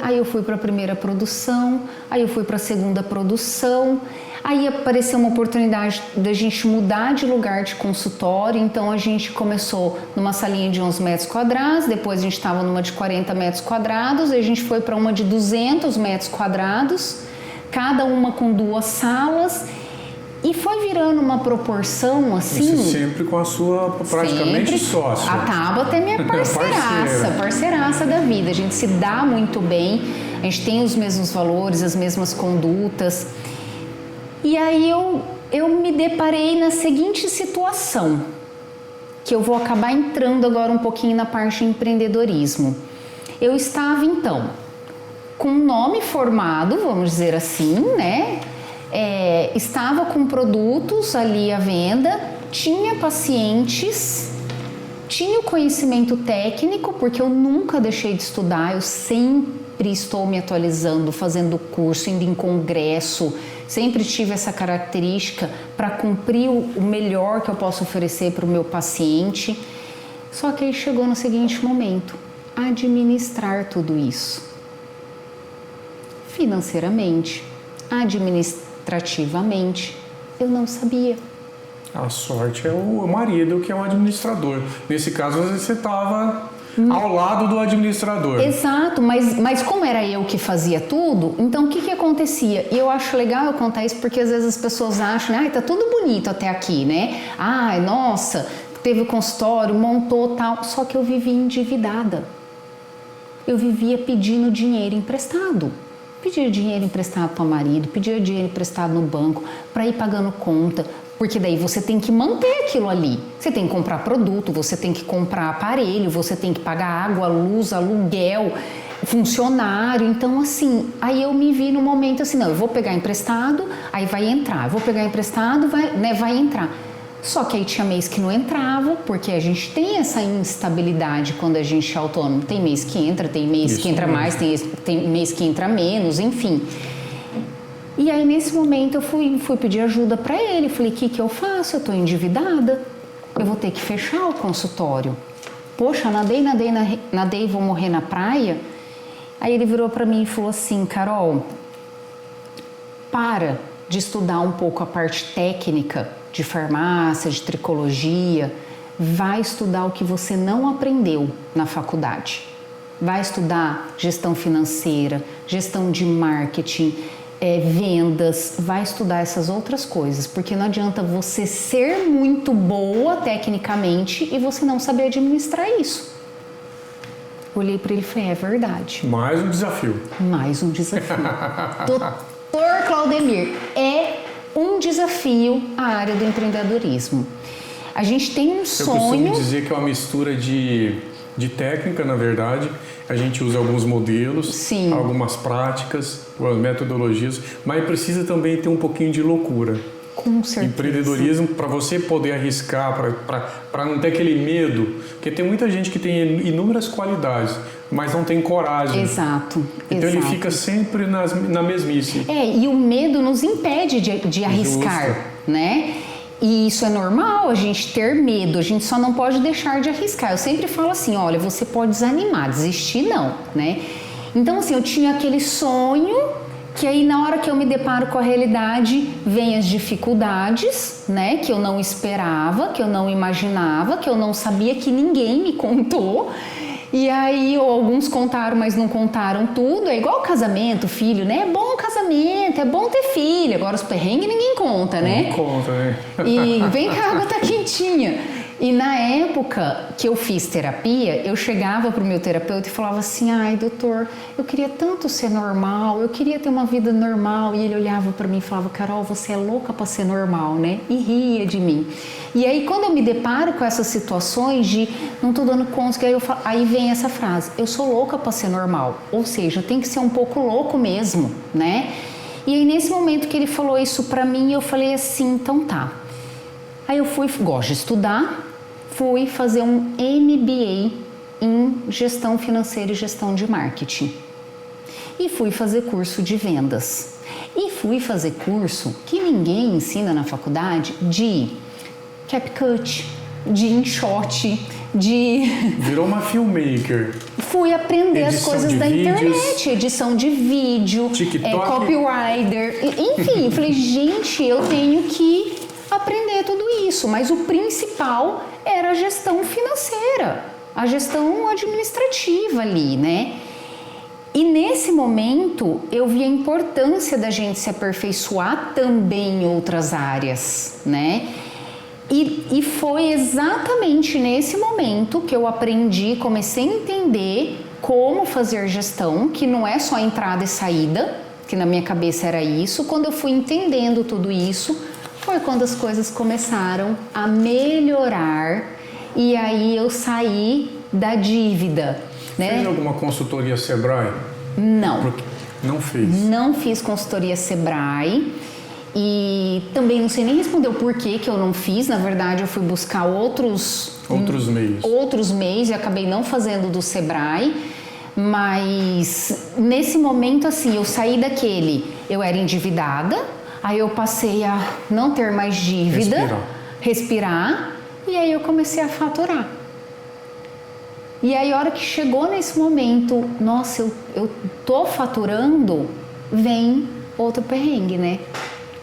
[SPEAKER 2] Aí eu fui para a primeira produção, aí eu fui para a segunda produção. Aí apareceu uma oportunidade da gente mudar de lugar de consultório, então a gente começou numa salinha de 11 metros quadrados, depois a gente estava numa de 40 metros quadrados, aí a gente foi para uma de 200 metros quadrados, cada uma com 2 salas, e foi virando uma proporção assim...
[SPEAKER 1] Isso sempre com a sua praticamente sócia.
[SPEAKER 2] A Tabata é minha parceiraça da vida, a gente se dá muito bem, a gente tem os mesmos valores, as mesmas condutas. E aí eu me deparei na seguinte situação, que eu vou acabar entrando agora um pouquinho na parte de empreendedorismo. Eu estava então com um nome formado, vamos dizer assim, né? Estava com produtos ali à venda, tinha pacientes Tinha o conhecimento técnico, porque eu nunca deixei de estudar, eu sempre estou me atualizando, fazendo curso, indo em congresso, sempre tive essa característica para cumprir o melhor que eu posso oferecer para o meu paciente. Só que aí chegou no seguinte momento, administrar tudo isso. Financeiramente, administrativamente, eu não sabia.
[SPEAKER 1] A sorte é o marido que é um administrador. Nesse caso, às vezes você estava ao lado do administrador.
[SPEAKER 2] Exato, mas como era eu que fazia tudo, então o que acontecia? E eu acho legal eu contar isso porque às vezes as pessoas acham, né? Tá tudo bonito até aqui, né? Ai, nossa, teve o consultório, montou tal. Só que eu vivia endividada. Eu vivia pedindo dinheiro emprestado. Pedia dinheiro emprestado para o marido, pedia dinheiro emprestado no banco, para ir pagando conta. Porque daí você tem que manter aquilo ali. Você tem que comprar produto, você tem que comprar aparelho, você tem que pagar água, luz, aluguel, funcionário. Então, assim, aí eu me vi no momento assim, não, eu vou pegar emprestado, aí vai entrar. Eu vou pegar emprestado, vai entrar. Só que aí tinha mês que não entrava, porque a gente tem essa instabilidade quando a gente é autônomo. Tem mês que entra, tem mês que entra mais, tem mês que entra menos, enfim. E aí, nesse momento, eu fui pedir ajuda para ele. Falei, o que eu faço? Eu tô endividada. Eu vou ter que fechar o consultório. Poxa, nadei, vou morrer na praia. Aí ele virou para mim e falou assim, Carol, para de estudar um pouco a parte técnica de farmácia, de tricologia. Vai estudar o que você não aprendeu na faculdade. Vai estudar gestão financeira, gestão de marketing, vendas, vai estudar essas outras coisas, porque não adianta você ser muito boa tecnicamente e você não saber administrar isso. Olhei para ele e falei, é verdade.
[SPEAKER 1] Mais um desafio.
[SPEAKER 2] Mais um desafio. Doutor Claudemir, é um desafio a área do empreendedorismo. A gente tem um sonho... Eu
[SPEAKER 1] costumo dizer que é uma mistura de técnica, na verdade. A gente usa alguns modelos,
[SPEAKER 2] sim,
[SPEAKER 1] algumas práticas, algumas metodologias, mas precisa também ter um pouquinho de loucura.
[SPEAKER 2] Com certeza.
[SPEAKER 1] Empreendedorismo, para você poder arriscar, para não ter aquele medo, porque tem muita gente que tem inúmeras qualidades, mas não tem coragem.
[SPEAKER 2] Exato.
[SPEAKER 1] Então ele fica sempre na mesmice.
[SPEAKER 2] E o medo nos impede de arriscar,
[SPEAKER 1] justo,
[SPEAKER 2] né? E isso é normal, a gente ter medo, a gente só não pode deixar de arriscar. Eu sempre falo assim, olha, você pode desanimar, desistir não, né? Então assim, eu tinha aquele sonho, que aí na hora que eu me deparo com a realidade, vem as dificuldades, né? Que eu não esperava, que eu não imaginava, que eu não sabia, que ninguém me contou. E aí, alguns contaram, mas não contaram tudo. É igual casamento, filho, né? É bom casamento, é bom ter filho. Agora os perrengues ninguém conta, né?
[SPEAKER 1] Não conta, né?
[SPEAKER 2] E vem que a água tá quentinha. E na época que eu fiz terapia, eu chegava pro meu terapeuta e falava assim, ai, doutor, eu queria tanto ser normal, eu queria ter uma vida normal. E ele olhava para mim e falava, Carol, você é louca para ser normal, né? E ria de mim. E aí, quando eu me deparo com essas situações de não tô dando conta, aí vem essa frase, eu sou louca para ser normal. Ou seja, tem que ser um pouco louco mesmo, né? E aí, nesse momento que ele falou isso para mim, eu falei assim, então tá. Aí eu gosto de estudar, fui fazer um MBA em gestão financeira e gestão de marketing. E fui fazer curso de vendas. E fui fazer curso que ninguém ensina na faculdade de CapCut, de InShot, de...
[SPEAKER 1] Virou uma filmmaker.
[SPEAKER 2] Fui aprender as coisas da internet, edição de vídeo,
[SPEAKER 1] TikTok,
[SPEAKER 2] copywriter, enfim, falei, gente, eu tenho que aprender tudo isso, mas o principal era a gestão financeira, a gestão administrativa ali, né? E nesse momento eu vi a importância da gente se aperfeiçoar também em outras áreas, né? E foi exatamente nesse momento que eu aprendi, comecei a entender como fazer gestão, que não é só entrada e saída, que na minha cabeça era isso. Quando eu fui entendendo tudo isso, foi quando as coisas começaram a melhorar e aí eu saí da dívida, né?
[SPEAKER 1] Fez alguma consultoria Sebrae?
[SPEAKER 2] Não.
[SPEAKER 1] Não fez?
[SPEAKER 2] Não fiz consultoria Sebrae. E também não sei nem responder o porquê que eu não fiz. Na verdade, eu fui buscar outros meios e acabei não fazendo do Sebrae. Mas nesse momento, assim, eu saí daquele, eu era endividada, aí eu passei a não ter mais dívida, respirar, e aí eu comecei a faturar. E aí, a hora que chegou nesse momento, nossa, eu tô faturando, vem outro perrengue, né?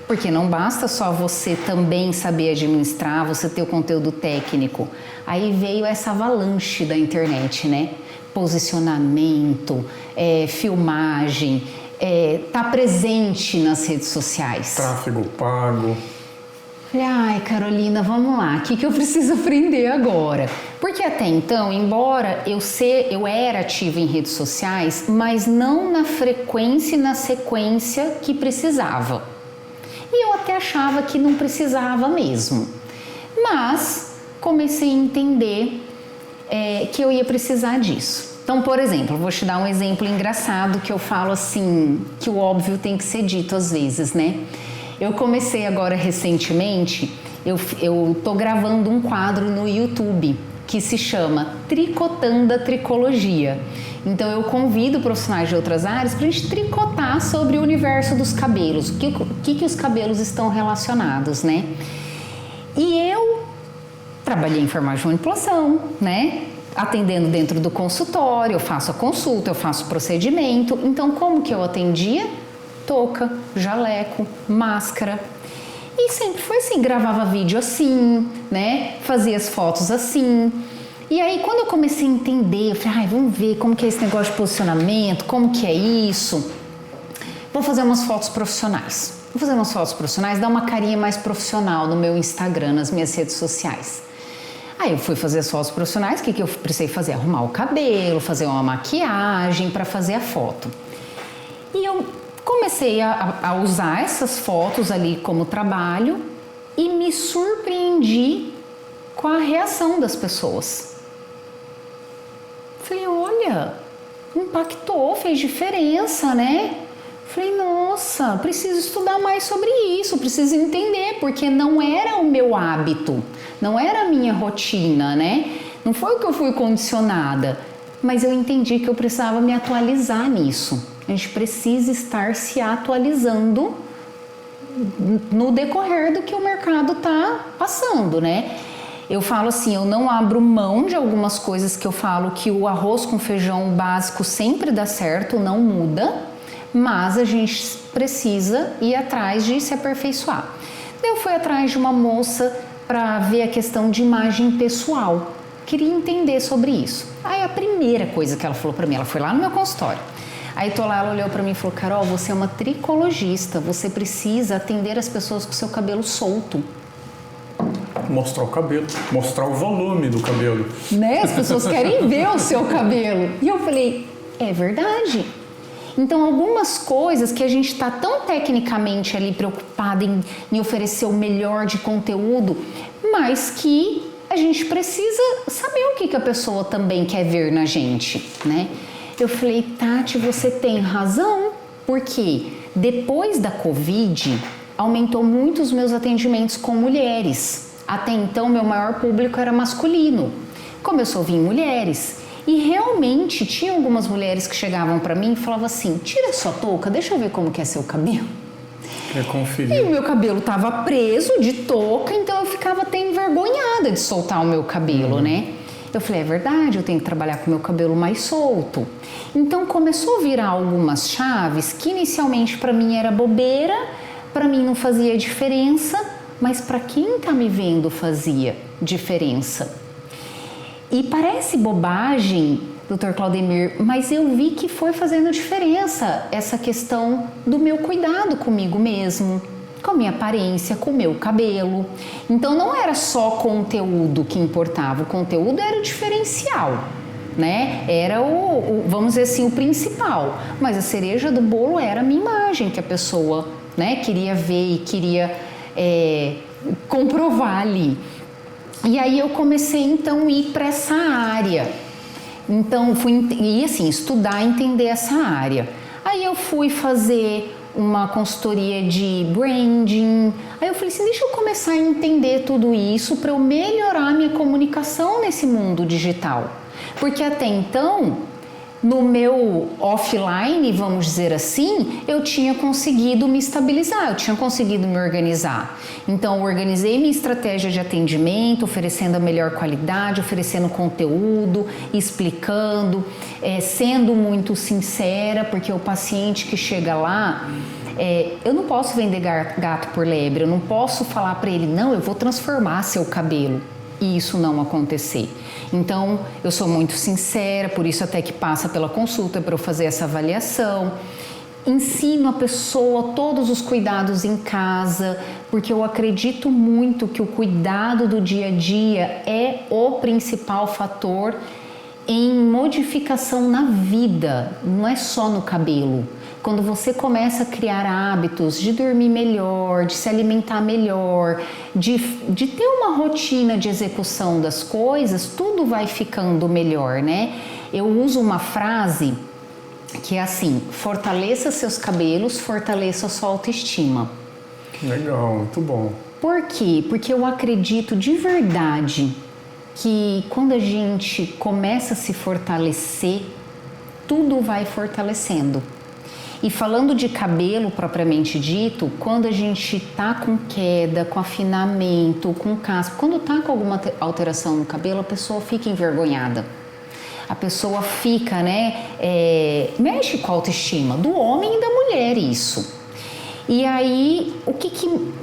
[SPEAKER 2] Porque não basta só você também saber administrar, você ter o conteúdo técnico. Aí veio essa avalanche da internet, né? Posicionamento, filmagem, tá presente nas redes sociais.
[SPEAKER 1] Tráfego pago.
[SPEAKER 2] Falei, ai, Carolina, vamos lá, o que eu preciso aprender agora? Porque até então, embora eu era ativa em redes sociais, mas não na frequência e na sequência que precisava. E eu até achava que não precisava mesmo. Mas comecei a entender que eu ia precisar disso. Então, por exemplo, vou te dar um exemplo engraçado que eu falo assim, que o óbvio tem que ser dito às vezes, né? Eu comecei agora recentemente, eu tô gravando um quadro no YouTube que se chama Tricotando a Tricologia. Então eu convido profissionais de outras áreas para a gente tricotar sobre o universo dos cabelos, o que os cabelos estão relacionados, né? E eu trabalhei em enfermagem de manipulação, né? Atendendo dentro do consultório, eu faço a consulta, eu faço o procedimento. Então como que eu atendia? Touca, jaleco, máscara. E sempre foi assim, gravava vídeo assim, né? Fazia as fotos assim. E aí, quando eu comecei a entender, eu falei, vamos ver como que é esse negócio de posicionamento, como que é isso. Vou fazer umas fotos profissionais. Vou fazer umas fotos profissionais, dar uma carinha mais profissional no meu Instagram, nas minhas redes sociais. Aí eu fui fazer as fotos profissionais, o que eu precisei fazer? Arrumar o cabelo, fazer uma maquiagem para fazer a foto. E eu comecei a usar essas fotos ali como trabalho e me surpreendi com a reação das pessoas. Falei, olha, impactou, fez diferença, né? Falei, nossa, preciso estudar mais sobre isso, preciso entender, porque não era o meu hábito, não era a minha rotina, né? Não foi o que eu fui condicionada, mas eu entendi que eu precisava me atualizar nisso. A gente precisa estar se atualizando no decorrer do que o mercado está passando, né? Eu falo assim, eu não abro mão de algumas coisas que eu falo que o arroz com feijão básico sempre dá certo, não muda, mas a gente precisa ir atrás de se aperfeiçoar. Eu fui atrás de uma moça para ver a questão de imagem pessoal, queria entender sobre isso. Aí a primeira coisa que ela falou para mim, ela foi lá no meu consultório. Aí tô lá, ela olhou pra mim e falou, Carol, você é uma tricologista, você precisa atender as pessoas com seu cabelo solto.
[SPEAKER 1] Mostrar o cabelo, mostrar o volume do cabelo.
[SPEAKER 2] Né? As pessoas querem ver o seu cabelo. E eu falei, é verdade. Então, algumas coisas que a gente está tão tecnicamente ali preocupado em oferecer o melhor de conteúdo, mas que a gente precisa saber o que a pessoa também quer ver na gente, né? Eu falei, Tati, você tem razão, porque depois da Covid, aumentou muito os meus atendimentos com mulheres. Até então, meu maior público era masculino. Começou a vir mulheres. E realmente, tinha algumas mulheres que chegavam para mim e falavam assim, tira sua touca, deixa eu ver como que é seu cabelo.
[SPEAKER 1] É conferir.
[SPEAKER 2] E o meu cabelo estava preso de touca, então eu ficava até envergonhada de soltar o meu cabelo, né? Eu falei, é verdade, eu tenho que trabalhar com o meu cabelo mais solto. Então começou a virar algumas chaves que inicialmente para mim era bobeira, para mim não fazia diferença, mas para quem está me vendo fazia diferença. E parece bobagem, Dr. Claudemir, mas eu vi que foi fazendo diferença essa questão do meu cuidado comigo mesmo, com a minha aparência, com o meu cabelo. Então não era só conteúdo que importava, o conteúdo era o diferencial, né? Era vamos dizer assim, o principal. Mas a cereja do bolo era a minha imagem, que a pessoa, né, queria ver e queria comprovar ali. E aí eu comecei então a ir para essa área. Então fui assim, estudar, entender essa área. Aí eu fui fazer uma consultoria de branding. Aí eu falei assim, deixa eu começar a entender tudo isso para eu melhorar minha comunicação nesse mundo digital. Porque até então, no meu offline, vamos dizer assim, eu tinha conseguido me estabilizar, eu tinha conseguido me organizar. Então, eu organizei minha estratégia de atendimento, oferecendo a melhor qualidade, oferecendo conteúdo, explicando, sendo muito sincera, porque o paciente que chega lá, eu não posso vender gato por lebre, eu não posso falar para ele, não, eu vou transformar seu cabelo. E isso não acontecer. Então, eu sou muito sincera, por isso até que passa pela consulta para eu fazer essa avaliação. Ensino a pessoa todos os cuidados em casa, porque eu acredito muito que o cuidado do dia a dia é o principal fator em modificação na vida, não é só no cabelo. Quando você começa a criar hábitos de dormir melhor, de se alimentar melhor, de ter uma rotina de execução das coisas, tudo vai ficando melhor, né? Eu uso uma frase que é assim, fortaleça seus cabelos, fortaleça a sua autoestima.
[SPEAKER 1] Legal, muito bom.
[SPEAKER 2] Por quê? Porque eu acredito de verdade que quando a gente começa a se fortalecer, tudo vai fortalecendo. E falando de cabelo propriamente dito, quando a gente tá com queda, com afinamento, com caspa, quando tá com alguma alteração no cabelo, a pessoa fica envergonhada. A pessoa fica, mexe com a autoestima do homem e da mulher isso. E aí, o que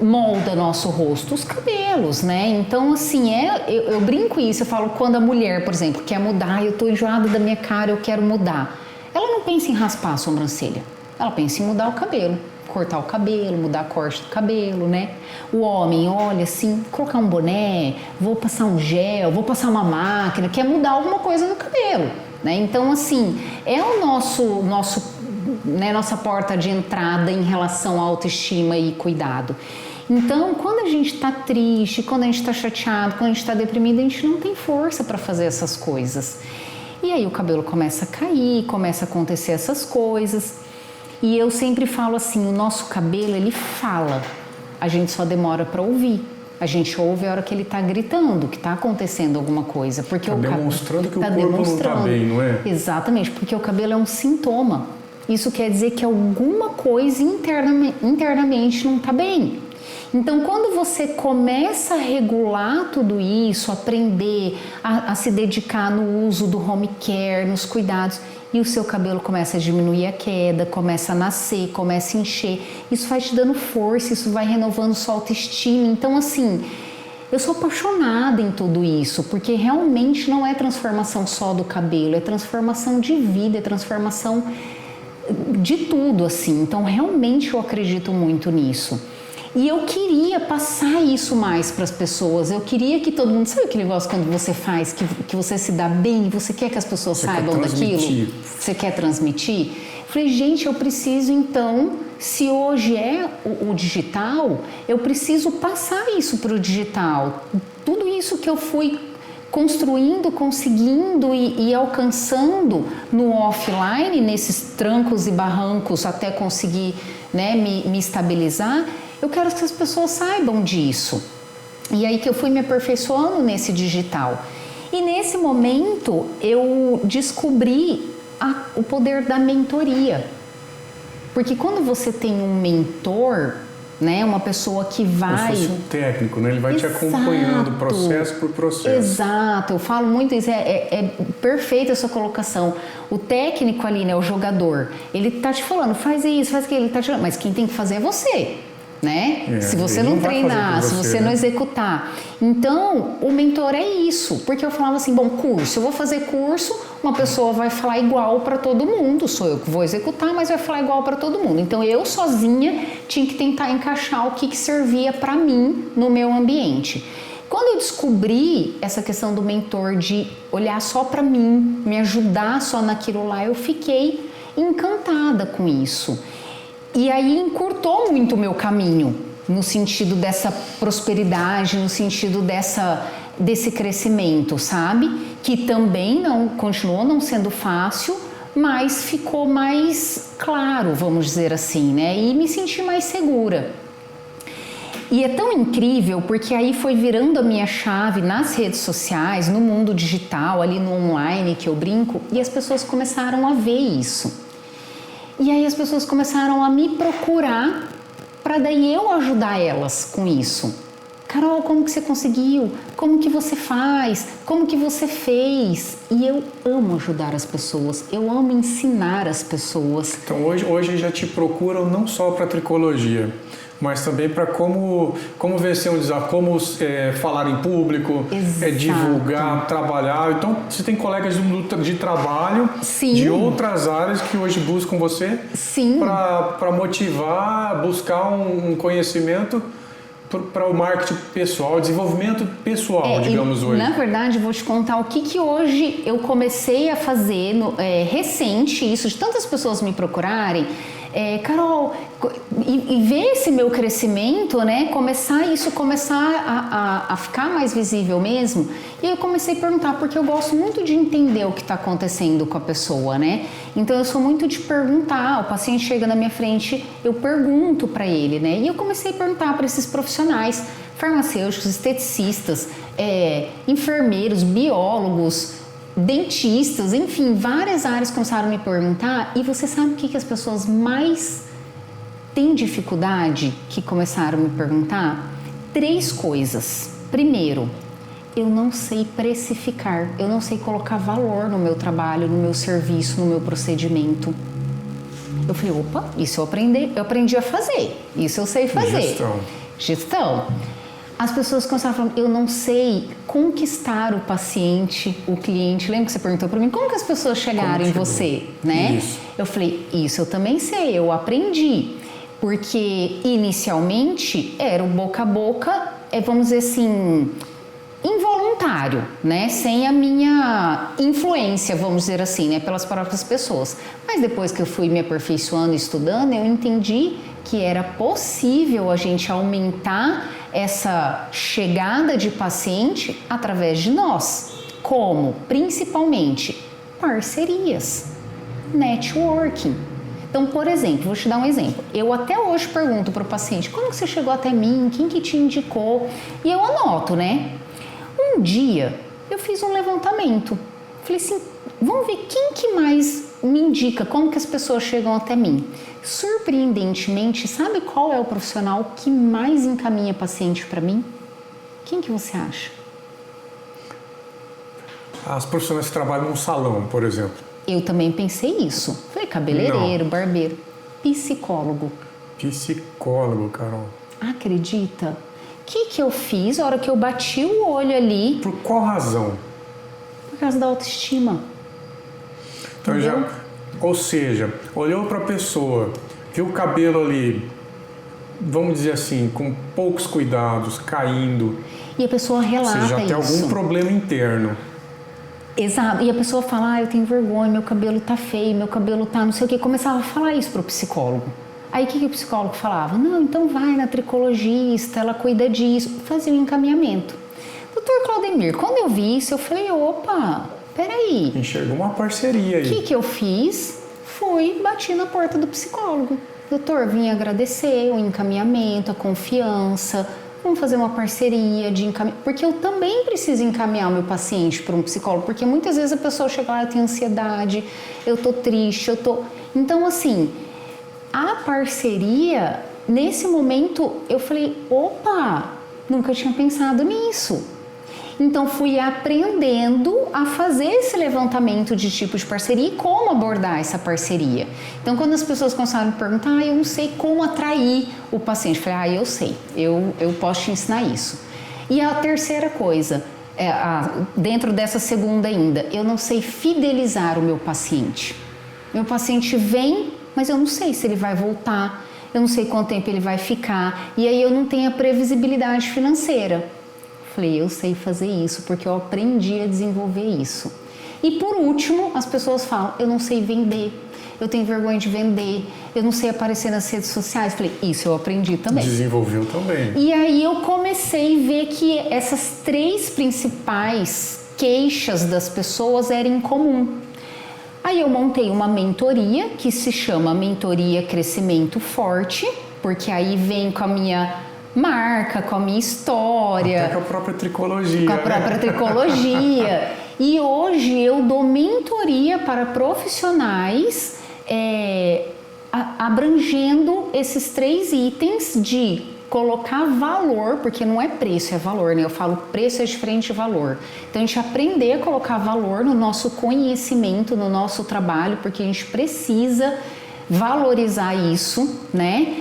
[SPEAKER 2] molda nosso rosto? Os cabelos, né? Então, assim, eu brinco isso, eu falo, quando a mulher, por exemplo, quer mudar, eu tô enjoada da minha cara, eu quero mudar. Ela não pensa em raspar a sobrancelha. Ela pensa em mudar o cabelo, cortar o cabelo, mudar a corte do cabelo, né? O homem olha assim, colocar um boné, vou passar um gel, vou passar uma máquina, quer mudar alguma coisa no cabelo, né? Então, assim, é o nossa porta de entrada em relação à autoestima e cuidado. Então, quando a gente está triste, quando a gente está chateado, quando a gente está deprimido, a gente não tem força para fazer essas coisas. E aí o cabelo começa a cair, começa a acontecer essas coisas. E eu sempre falo assim, o nosso cabelo, ele fala, a gente só demora para ouvir. A gente ouve a hora que ele está gritando, que está acontecendo alguma coisa. Porque
[SPEAKER 1] está demonstrando que o corpo não está bem, não é?
[SPEAKER 2] Exatamente, porque o cabelo é um sintoma. Isso quer dizer que alguma coisa internamente não está bem. Então, quando você começa a regular tudo isso, aprender a se dedicar no uso do home care, nos cuidados, e o seu cabelo começa a diminuir a queda, começa a nascer, começa a encher, isso vai te dando força, isso vai renovando sua autoestima. Então, assim, eu sou apaixonada em tudo isso, porque realmente não é transformação só do cabelo, é transformação de vida, é transformação de tudo, assim. Então, realmente eu acredito muito nisso. E eu queria passar isso mais para as pessoas. Eu queria que todo mundo... Sabe aquele negócio quando você faz, que você se dá bem, você quer que as pessoas saibam daquilo? Você quer transmitir? Falei, gente, eu preciso então, se hoje é o digital, eu preciso passar isso para o digital. Tudo isso que eu fui construindo, conseguindo e alcançando no offline, nesses trancos e barrancos até conseguir, né, me estabilizar, eu quero que as pessoas saibam disso. E aí que eu fui me aperfeiçoando nesse digital. E nesse momento eu descobri o poder da mentoria. Porque quando você tem um mentor, né, uma pessoa que vai...
[SPEAKER 1] Como se fosse um técnico, né? Ele vai te acompanhando processo por processo.
[SPEAKER 2] Exato, eu falo muito isso, é perfeita a sua colocação. O técnico ali, né, o jogador, ele tá te falando, faz isso, faz aquilo, ele tá te falando, mas quem tem que fazer é você. Né? Se você não treinar, se você não executar. Então, o mentor é isso. Porque eu falava assim, bom, curso, eu vou fazer curso, uma pessoa vai falar igual para todo mundo, sou eu que vou executar, mas vai falar igual para todo mundo. Então, eu sozinha tinha que tentar encaixar o que servia para mim no meu ambiente. Quando eu descobri essa questão do mentor de olhar só para mim, me ajudar só naquilo lá, eu fiquei encantada com isso. E aí encurtou muito o meu caminho, no sentido dessa prosperidade, no sentido desse crescimento, sabe? Que também continuou não sendo fácil, mas ficou mais claro, vamos dizer assim, né? E me senti mais segura. E é tão incrível porque aí foi virando a minha chave nas redes sociais, no mundo digital, ali no online que eu brinco, e as pessoas começaram a ver isso. E aí as pessoas começaram a me procurar para daí eu ajudar elas com isso. Carol, como que você conseguiu? Como que você faz? Como que você fez? E eu amo ajudar as pessoas, eu amo ensinar as pessoas.
[SPEAKER 1] Então hoje já te procuram não só para tricologia, mas também para como vencer um desafio, como falar em público, divulgar, trabalhar. Então, você tem colegas de trabalho,
[SPEAKER 2] Sim.
[SPEAKER 1] de outras áreas que hoje buscam você para motivar, buscar um conhecimento para o marketing pessoal, desenvolvimento pessoal, digamos hoje.
[SPEAKER 2] Na verdade, vou te contar o que hoje eu comecei a fazer, recente, isso de tantas pessoas me procurarem, Carol, e ver esse meu crescimento, né, começar a ficar mais visível mesmo. E eu comecei a perguntar, porque eu gosto muito de entender o que está acontecendo com a pessoa, né? Então eu sou muito de perguntar, o paciente chega na minha frente, eu pergunto para ele, né? E eu comecei a perguntar para esses profissionais, farmacêuticos, esteticistas, enfermeiros, biólogos, dentistas, enfim, várias áreas começaram a me perguntar. E você sabe o que as pessoas mais têm dificuldade que começaram a me perguntar? 3 coisas. Primeiro, eu não sei precificar, eu não sei colocar valor no meu trabalho, no meu serviço, no meu procedimento. Eu falei, opa, isso eu aprendi a fazer, isso eu sei fazer. Gestão. As pessoas começaram a falar, eu não sei conquistar o paciente, o cliente. Lembra que você perguntou para mim, como que as pessoas chegaram em você, né?
[SPEAKER 1] Isso.
[SPEAKER 2] Eu falei, isso eu também sei, eu aprendi. Porque inicialmente era o boca a boca, vamos dizer assim, involuntário, né? Sem a minha influência, vamos dizer assim, né? Pelas próprias pessoas. Mas depois que eu fui me aperfeiçoando e estudando, eu entendi que era possível a gente aumentar essa chegada de paciente através de nós. Como? Principalmente parcerias, networking. Então, por exemplo, vou te dar um exemplo. Eu até hoje pergunto para o paciente, como que você chegou até mim? Quem que te indicou? E eu anoto, né? Um dia eu fiz um levantamento. Falei assim, vamos ver quem que mais me indica, como que as pessoas chegam até mim. Surpreendentemente, sabe qual é o profissional que mais encaminha paciente para mim? Quem que você acha?
[SPEAKER 1] As profissionais que trabalham num salão, por exemplo.
[SPEAKER 2] Eu também pensei isso. Falei, cabeleireiro, barbeiro, psicólogo.
[SPEAKER 1] Psicólogo, Carol.
[SPEAKER 2] Acredita? O que eu fiz a hora que eu bati o olho ali?
[SPEAKER 1] Por qual razão?
[SPEAKER 2] Por causa da autoestima.
[SPEAKER 1] Então ou seja, olhou para a pessoa, viu o cabelo ali, vamos dizer assim, com poucos cuidados, caindo.
[SPEAKER 2] E a pessoa relata isso.
[SPEAKER 1] Você já tem algum problema interno.
[SPEAKER 2] Exato. E a pessoa fala, eu tenho vergonha, meu cabelo tá feio, meu cabelo tá não sei o quê. Começava a falar isso pro psicólogo. Aí o que o psicólogo falava? Não, então vai na tricologista, ela cuida disso. Fazia um encaminhamento. Doutor Claudemir, quando eu vi isso, eu falei, opa, peraí.
[SPEAKER 1] Enxergou uma parceria aí.
[SPEAKER 2] O que eu fiz? Fui, bati na porta do psicólogo. Doutor, vim agradecer o encaminhamento, a confiança. Vamos fazer uma parceria de encaminhamento. Porque eu também preciso encaminhar o meu paciente para um psicólogo. Porque muitas vezes a pessoa chega lá, eu tenho ansiedade, eu tô triste, Então, assim, a parceria, nesse momento, eu falei, opa, nunca tinha pensado nisso. Então, fui aprendendo a fazer esse levantamento de tipo de parceria e como abordar essa parceria. Então, quando as pessoas começaram a me perguntar, eu não sei como atrair o paciente. Eu falei, eu sei, eu posso te ensinar isso. E a terceira coisa, dentro dessa segunda ainda, eu não sei fidelizar o meu paciente. Meu paciente vem, mas eu não sei se ele vai voltar, eu não sei quanto tempo ele vai ficar, e aí eu não tenho a previsibilidade financeira. Falei, eu sei fazer isso, porque eu aprendi a desenvolver isso. E por último, as pessoas falam, eu não sei vender, eu tenho vergonha de vender, eu não sei aparecer nas redes sociais. Falei, isso eu aprendi também.
[SPEAKER 1] Desenvolveu também.
[SPEAKER 2] E aí eu comecei a ver que essas 3 principais queixas das pessoas eram em comum. Aí eu montei uma mentoria que se chama Mentoria Crescimento Forte, porque aí vem com a minha marca, com a minha história.
[SPEAKER 1] Até com a própria tricologia.
[SPEAKER 2] Com a própria tricologia. E hoje eu dou mentoria para profissionais abrangendo esses 3 itens de colocar valor, porque não é preço, é valor, né? Eu falo preço é diferente de valor. Então a gente aprender a colocar valor no nosso conhecimento, no nosso trabalho, porque a gente precisa valorizar isso, né?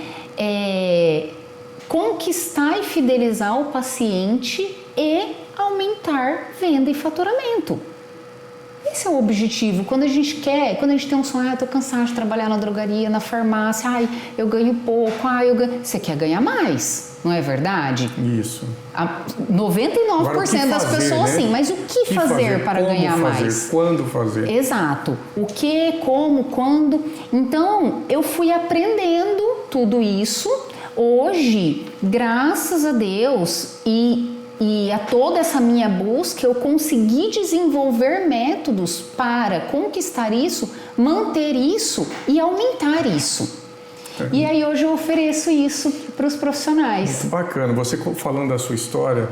[SPEAKER 2] Conquistar e fidelizar o paciente e aumentar venda e faturamento. Esse é o objetivo. Quando a gente tem um sonho, eu tô cansado de trabalhar na drogaria, na farmácia, eu ganho pouco, você quer ganhar mais, não é verdade?
[SPEAKER 1] Isso.
[SPEAKER 2] 99% das pessoas, né? Sim, mas o que fazer para ganhar mais?
[SPEAKER 1] Quando fazer?
[SPEAKER 2] Exato. O que, como, quando. Então, eu fui aprendendo tudo isso. Hoje, graças a Deus e a toda essa minha busca, eu consegui desenvolver métodos para conquistar isso, manter isso e aumentar isso. E aí hoje eu ofereço isso para os profissionais.
[SPEAKER 1] Muito bacana. Você falando da sua história,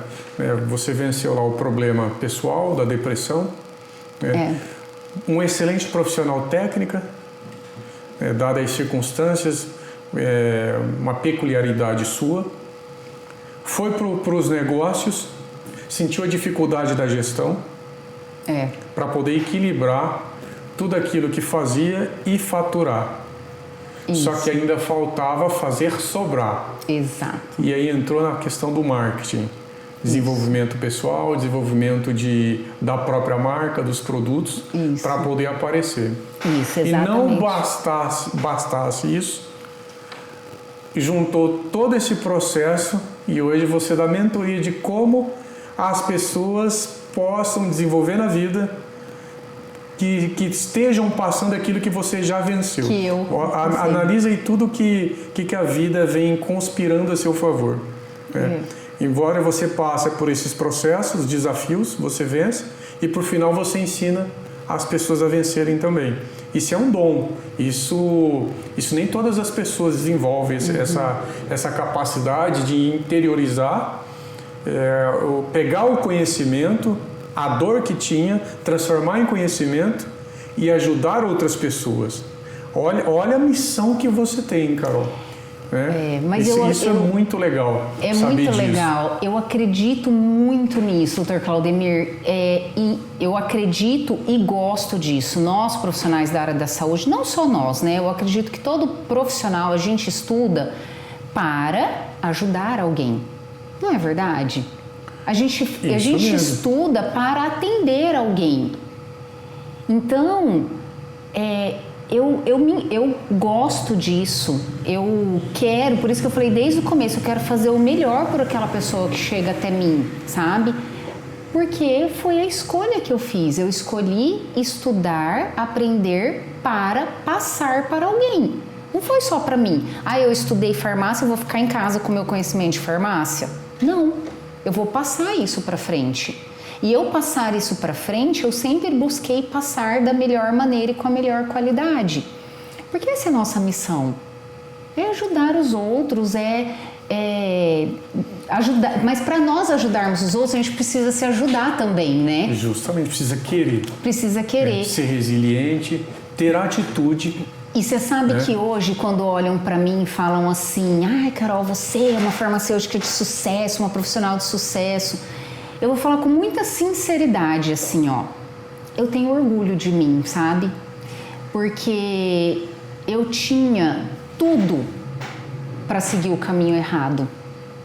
[SPEAKER 1] você venceu lá o problema pessoal da depressão, um excelente profissional técnica, dadas as circunstâncias, uma peculiaridade sua. Foi para os negócios, sentiu a dificuldade da gestão para poder equilibrar tudo aquilo que fazia e faturar. Isso. Só que ainda faltava fazer sobrar.
[SPEAKER 2] Exato.
[SPEAKER 1] E aí entrou na questão do marketing. Desenvolvimento pessoal, desenvolvimento da própria marca, dos produtos, para poder aparecer.
[SPEAKER 2] Isso, exatamente.
[SPEAKER 1] E não bastasse isso, juntou todo esse processo e hoje você dá mentoria de como as pessoas possam desenvolver na vida, que estejam passando aquilo que você já venceu. Analisa aí tudo que a vida vem conspirando a seu favor. Embora você passe por esses processos, desafios, você vence e por final você ensina as pessoas a vencerem também. Isso é um dom. Isso nem todas as pessoas desenvolvem, essa capacidade de interiorizar, pegar o conhecimento, a dor que tinha, transformar em conhecimento e ajudar outras pessoas. Olha a missão que você tem, Carol.
[SPEAKER 2] Mas
[SPEAKER 1] isso é muito legal.
[SPEAKER 2] É muito legal. Eu acredito muito nisso, Dr. Claudemir. E eu acredito e gosto disso. Nós, profissionais da área da saúde, não só nós, né? Eu acredito que todo profissional, a gente estuda para ajudar alguém. Não é verdade? A gente estuda para atender alguém. Então, eu gosto disso, eu quero, por isso que eu falei desde o começo, eu quero fazer o melhor por aquela pessoa que chega até mim, sabe? Porque foi a escolha que eu fiz, eu escolhi estudar, aprender para passar para alguém. Não foi só para mim. Eu estudei farmácia, eu vou ficar em casa com o meu conhecimento de farmácia? Não, eu vou passar isso para frente. E eu passar isso para frente, eu sempre busquei passar da melhor maneira e com a melhor qualidade. Porque essa é a nossa missão. É ajudar os outros, ajudar. Mas para nós ajudarmos os outros, a gente precisa se ajudar também, né?
[SPEAKER 1] Justamente, precisa querer.
[SPEAKER 2] Precisa querer.
[SPEAKER 1] Ser resiliente, ter atitude.
[SPEAKER 2] E você sabe que hoje, quando olham para mim e falam assim, Carol, você é uma farmacêutica de sucesso, uma profissional de sucesso. Eu vou falar com muita sinceridade, assim, eu tenho orgulho de mim, sabe? Porque eu tinha tudo para seguir o caminho errado.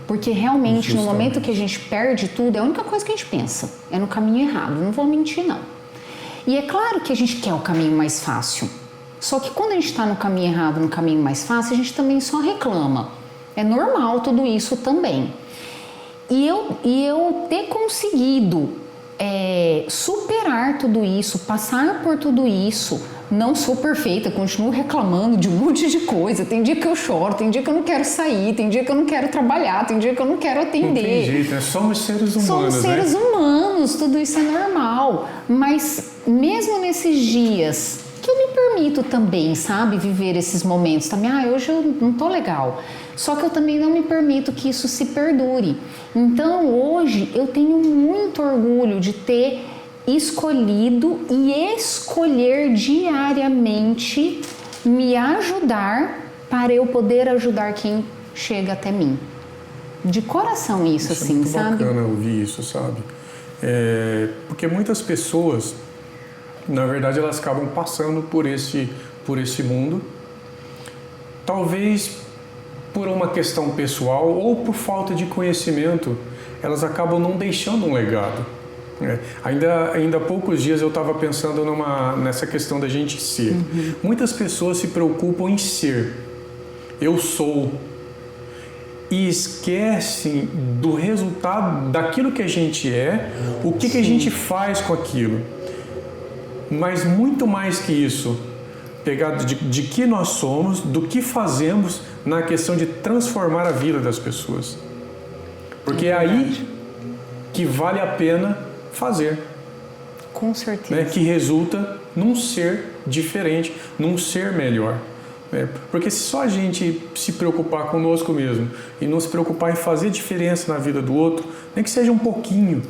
[SPEAKER 2] Porque realmente, no momento que a gente perde tudo, é a única coisa que a gente pensa, é no caminho errado, não vou mentir, não. E é claro que a gente quer o caminho mais fácil. Só que quando a gente está no caminho errado, no caminho mais fácil, a gente também só reclama. É normal tudo isso também. E eu ter conseguido superar tudo isso, passar por tudo isso, não sou perfeita, continuo reclamando de um monte de coisa. Tem dia que eu choro, tem dia que eu não quero sair, tem dia que eu não quero trabalhar, tem dia que eu não quero atender.
[SPEAKER 1] Não tem jeito, né? Somos seres humanos,
[SPEAKER 2] Somos seres humanos, tudo isso é normal. Mas mesmo nesses dias permito também, sabe, viver esses momentos também. Hoje eu não tô legal. Só que eu também não me permito que isso se perdure. Então, hoje eu tenho muito orgulho de ter escolhido e escolher diariamente me ajudar para eu poder ajudar quem chega até mim. De coração isso assim,
[SPEAKER 1] muito
[SPEAKER 2] sabe?
[SPEAKER 1] Bacana ouvir isso, sabe? Porque muitas pessoas, na verdade, elas acabam passando por esse mundo, talvez por uma questão pessoal ou por falta de conhecimento, elas acabam não deixando um legado. Ainda há poucos dias eu estava pensando nessa questão da gente ser. Muitas pessoas se preocupam em ser. Eu sou. E esquecem do resultado daquilo que a gente é, o que a gente faz com aquilo. Mas muito mais que isso, pegado de que nós somos, do que fazemos na questão de transformar a vida das pessoas. Porque é aí que vale a pena fazer.
[SPEAKER 2] Com certeza.
[SPEAKER 1] Que resulta num ser diferente, num ser melhor. Porque se só a gente se preocupar conosco mesmo e não se preocupar em fazer diferença na vida do outro, nem que seja um pouquinho,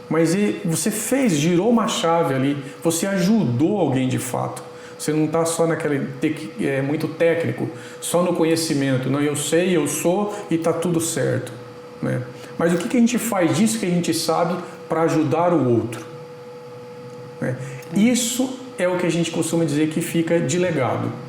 [SPEAKER 1] mas você girou uma chave ali, você ajudou alguém de fato. Você não está só naquele muito técnico, só no conhecimento. Não, eu sei, eu sou e está tudo certo. Mas o que a gente faz disso que a gente sabe para ajudar o outro? Isso é o que a gente costuma dizer que fica de legado.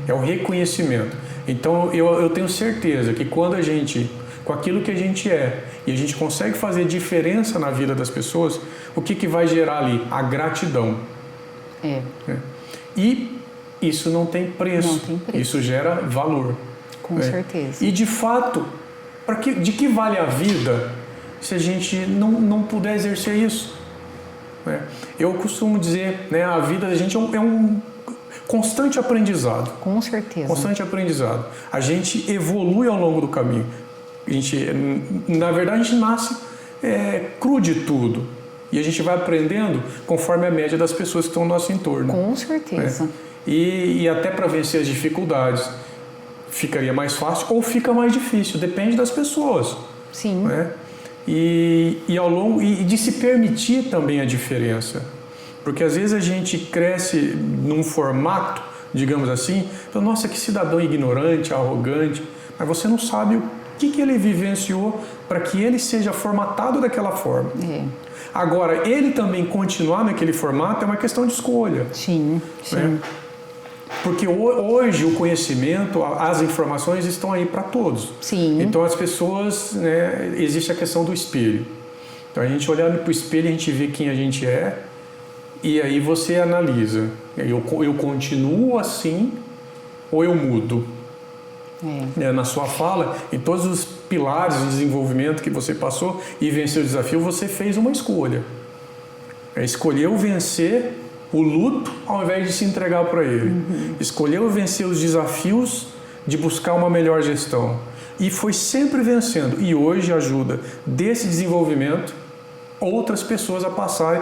[SPEAKER 1] É o reconhecimento. Então eu tenho certeza que quando a gente, com aquilo que a gente é, e a gente consegue fazer diferença na vida das pessoas, o que vai gerar ali? A gratidão. E isso não tem preço.
[SPEAKER 2] Não tem preço.
[SPEAKER 1] Isso gera valor.
[SPEAKER 2] Com certeza.
[SPEAKER 1] E de fato, de que vale a vida se a gente não puder exercer isso? Eu costumo dizer, a vida da gente é um constante aprendizado.
[SPEAKER 2] Com certeza.
[SPEAKER 1] Constante aprendizado. A gente evolui ao longo do caminho. Na verdade, a gente nasce cru de tudo. E a gente vai aprendendo conforme a média das pessoas que estão no nosso entorno.
[SPEAKER 2] Com certeza.
[SPEAKER 1] E até para vencer as dificuldades, ficaria mais fácil ou fica mais difícil. Depende das pessoas.
[SPEAKER 2] Sim.
[SPEAKER 1] E ao longo e de se permitir também a diferença. Porque às vezes a gente cresce num formato, digamos assim, então, nossa, que cidadão ignorante, arrogante, mas você não sabe o que ele vivenciou para que ele seja formatado daquela forma. Agora, ele também continuar naquele formato é uma questão de escolha.
[SPEAKER 2] Sim.
[SPEAKER 1] Porque hoje o conhecimento, as informações estão aí para todos.
[SPEAKER 2] Sim.
[SPEAKER 1] Então as pessoas, existe a questão do espelho. Então a gente olhando para o espelho, a gente vê quem a gente é, e aí você analisa. Eu continuo assim ou eu mudo? Na sua fala, em todos os pilares de desenvolvimento que você passou e venceu o desafio, você fez uma escolha. Escolheu vencer o luto ao invés de se entregar para ele. Escolheu vencer os desafios de buscar uma melhor gestão. E foi sempre vencendo. E hoje ajuda desse desenvolvimento outras pessoas a passarem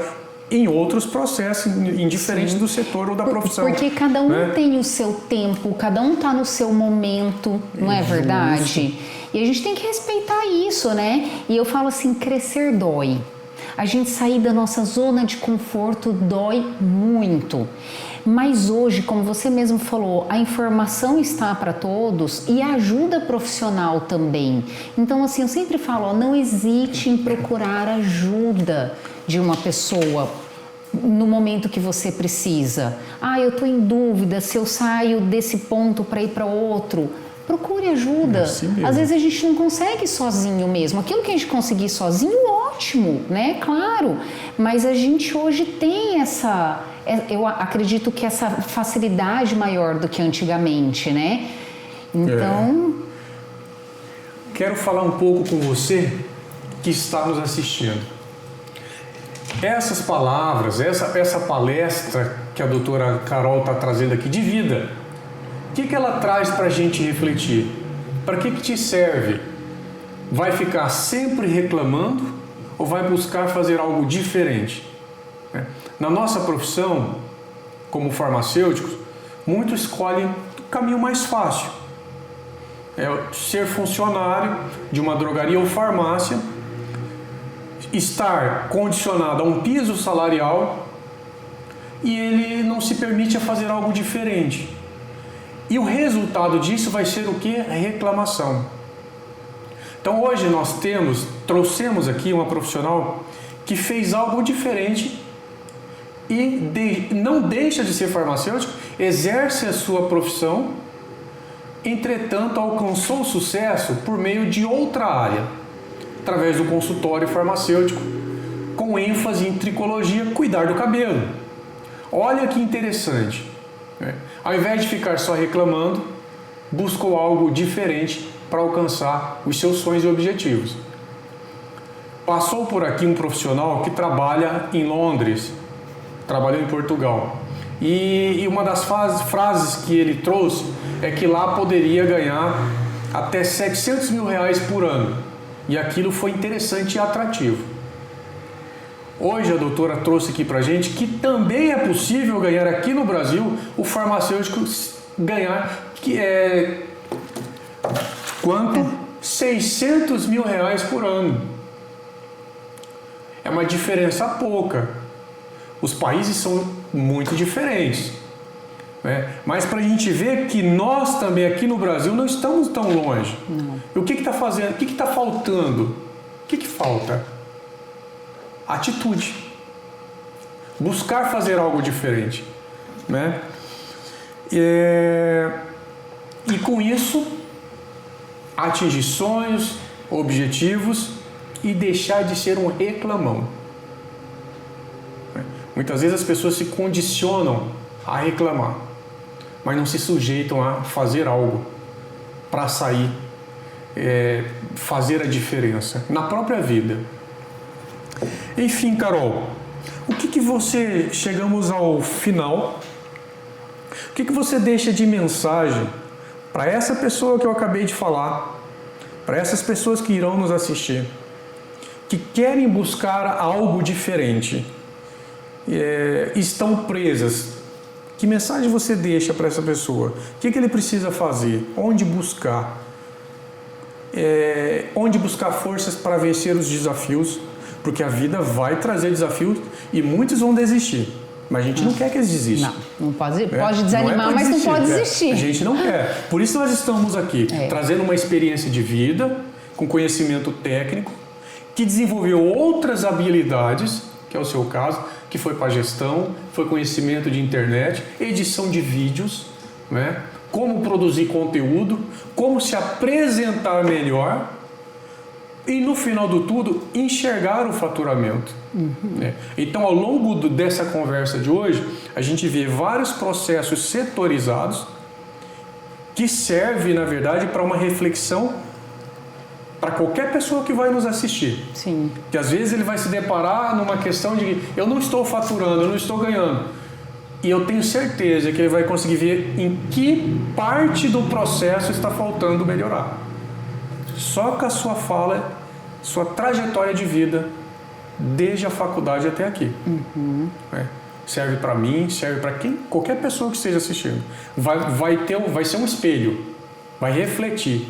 [SPEAKER 1] em outros processos, indiferente do setor ou da profissão.
[SPEAKER 2] Porque cada um tem o seu tempo, cada um está no seu momento, não é verdade? E a gente tem que respeitar isso, E eu falo assim, crescer dói. A gente sair da nossa zona de conforto dói muito. Mas hoje, como você mesmo falou, a informação está para todos e a ajuda profissional também. Então, assim, eu sempre falo, não hesite em procurar ajuda de uma pessoa no momento que você precisa. Eu estou em dúvida se eu saio desse ponto para ir para outro. Procure ajuda. Às vezes a gente não consegue sozinho mesmo. Aquilo que a gente conseguir sozinho, ótimo, Claro. Mas a gente hoje tem eu acredito que essa facilidade maior do que antigamente, Então...
[SPEAKER 1] Quero falar um pouco com você que está nos assistindo. Essas palavras, essa palestra que a doutora Carol está trazendo aqui de vida, o que ela traz para a gente refletir? Para que te serve? Vai ficar sempre reclamando ou vai buscar fazer algo diferente? Na nossa profissão, como farmacêuticos, muitos escolhem o caminho mais fácil. É ser funcionário de uma drogaria ou farmácia, estar condicionado a um piso salarial e ele não se permite a fazer algo diferente. E o resultado disso vai ser o quê? A reclamação. Então hoje nós trouxemos aqui uma profissional que fez algo diferente e não deixa de ser farmacêutico, exerce a sua profissão, entretanto alcançou o sucesso por meio de outra área, através do consultório farmacêutico, com ênfase em tricologia, cuidar do cabelo. Olha que interessante, né? Ao invés de ficar só reclamando, buscou algo diferente para alcançar os seus sonhos e objetivos. Passou por aqui um profissional que trabalha em Londres, trabalhou em Portugal. E uma das frases que ele trouxe é que lá poderia ganhar até 700 mil reais por ano. E aquilo foi interessante e atrativo. Hoje a doutora trouxe aqui pra gente que também é possível ganhar aqui no Brasil, o farmacêutico ganhar quanto? 600 mil reais por ano. É uma diferença pouca. Os países são muito diferentes, né? Mas para a gente ver que nós também aqui no Brasil não estamos tão longe.
[SPEAKER 2] Não.
[SPEAKER 1] E o que está fazendo? O que está faltando? O que falta? Atitude. Buscar fazer algo diferente, né? E com isso atingir sonhos, objetivos e deixar de ser um reclamão. Muitas vezes as pessoas se condicionam a reclamar, mas não se sujeitam a fazer algo para sair, fazer a diferença na própria vida. Enfim, Carol, o que você, chegamos ao final, o que você deixa de mensagem para essa pessoa que eu acabei de falar, para essas pessoas que irão nos assistir, que querem buscar algo diferente, estão presas? Que mensagem você deixa para essa pessoa? O que ele precisa fazer? Onde buscar? Onde buscar forças para vencer os desafios? Porque a vida vai trazer desafios e muitos vão desistir. Mas a gente não quer que eles desistam.
[SPEAKER 2] Não pode desanimar, mas não pode desistir.
[SPEAKER 1] A gente não quer. Por isso nós estamos aqui, trazendo uma experiência de vida, com conhecimento técnico, que desenvolveu outras habilidades, que é o seu caso, que foi para gestão, foi conhecimento de internet, edição de vídeos, né? Como produzir conteúdo, como se apresentar melhor e, no final do tudo, enxergar o faturamento. Né? Então, ao longo dessa conversa de hoje, a gente vê vários processos setorizados que servem, na verdade, para uma reflexão para qualquer pessoa que vai nos assistir.
[SPEAKER 2] Sim.
[SPEAKER 1] Que às vezes ele vai se deparar numa questão de eu não estou faturando, eu não estou ganhando. E eu tenho certeza que ele vai conseguir ver em que parte do processo está faltando melhorar. Só com a sua fala, sua trajetória de vida, desde a faculdade até aqui. Serve para mim, serve para qualquer pessoa que esteja assistindo. Vai ser um espelho, vai refletir.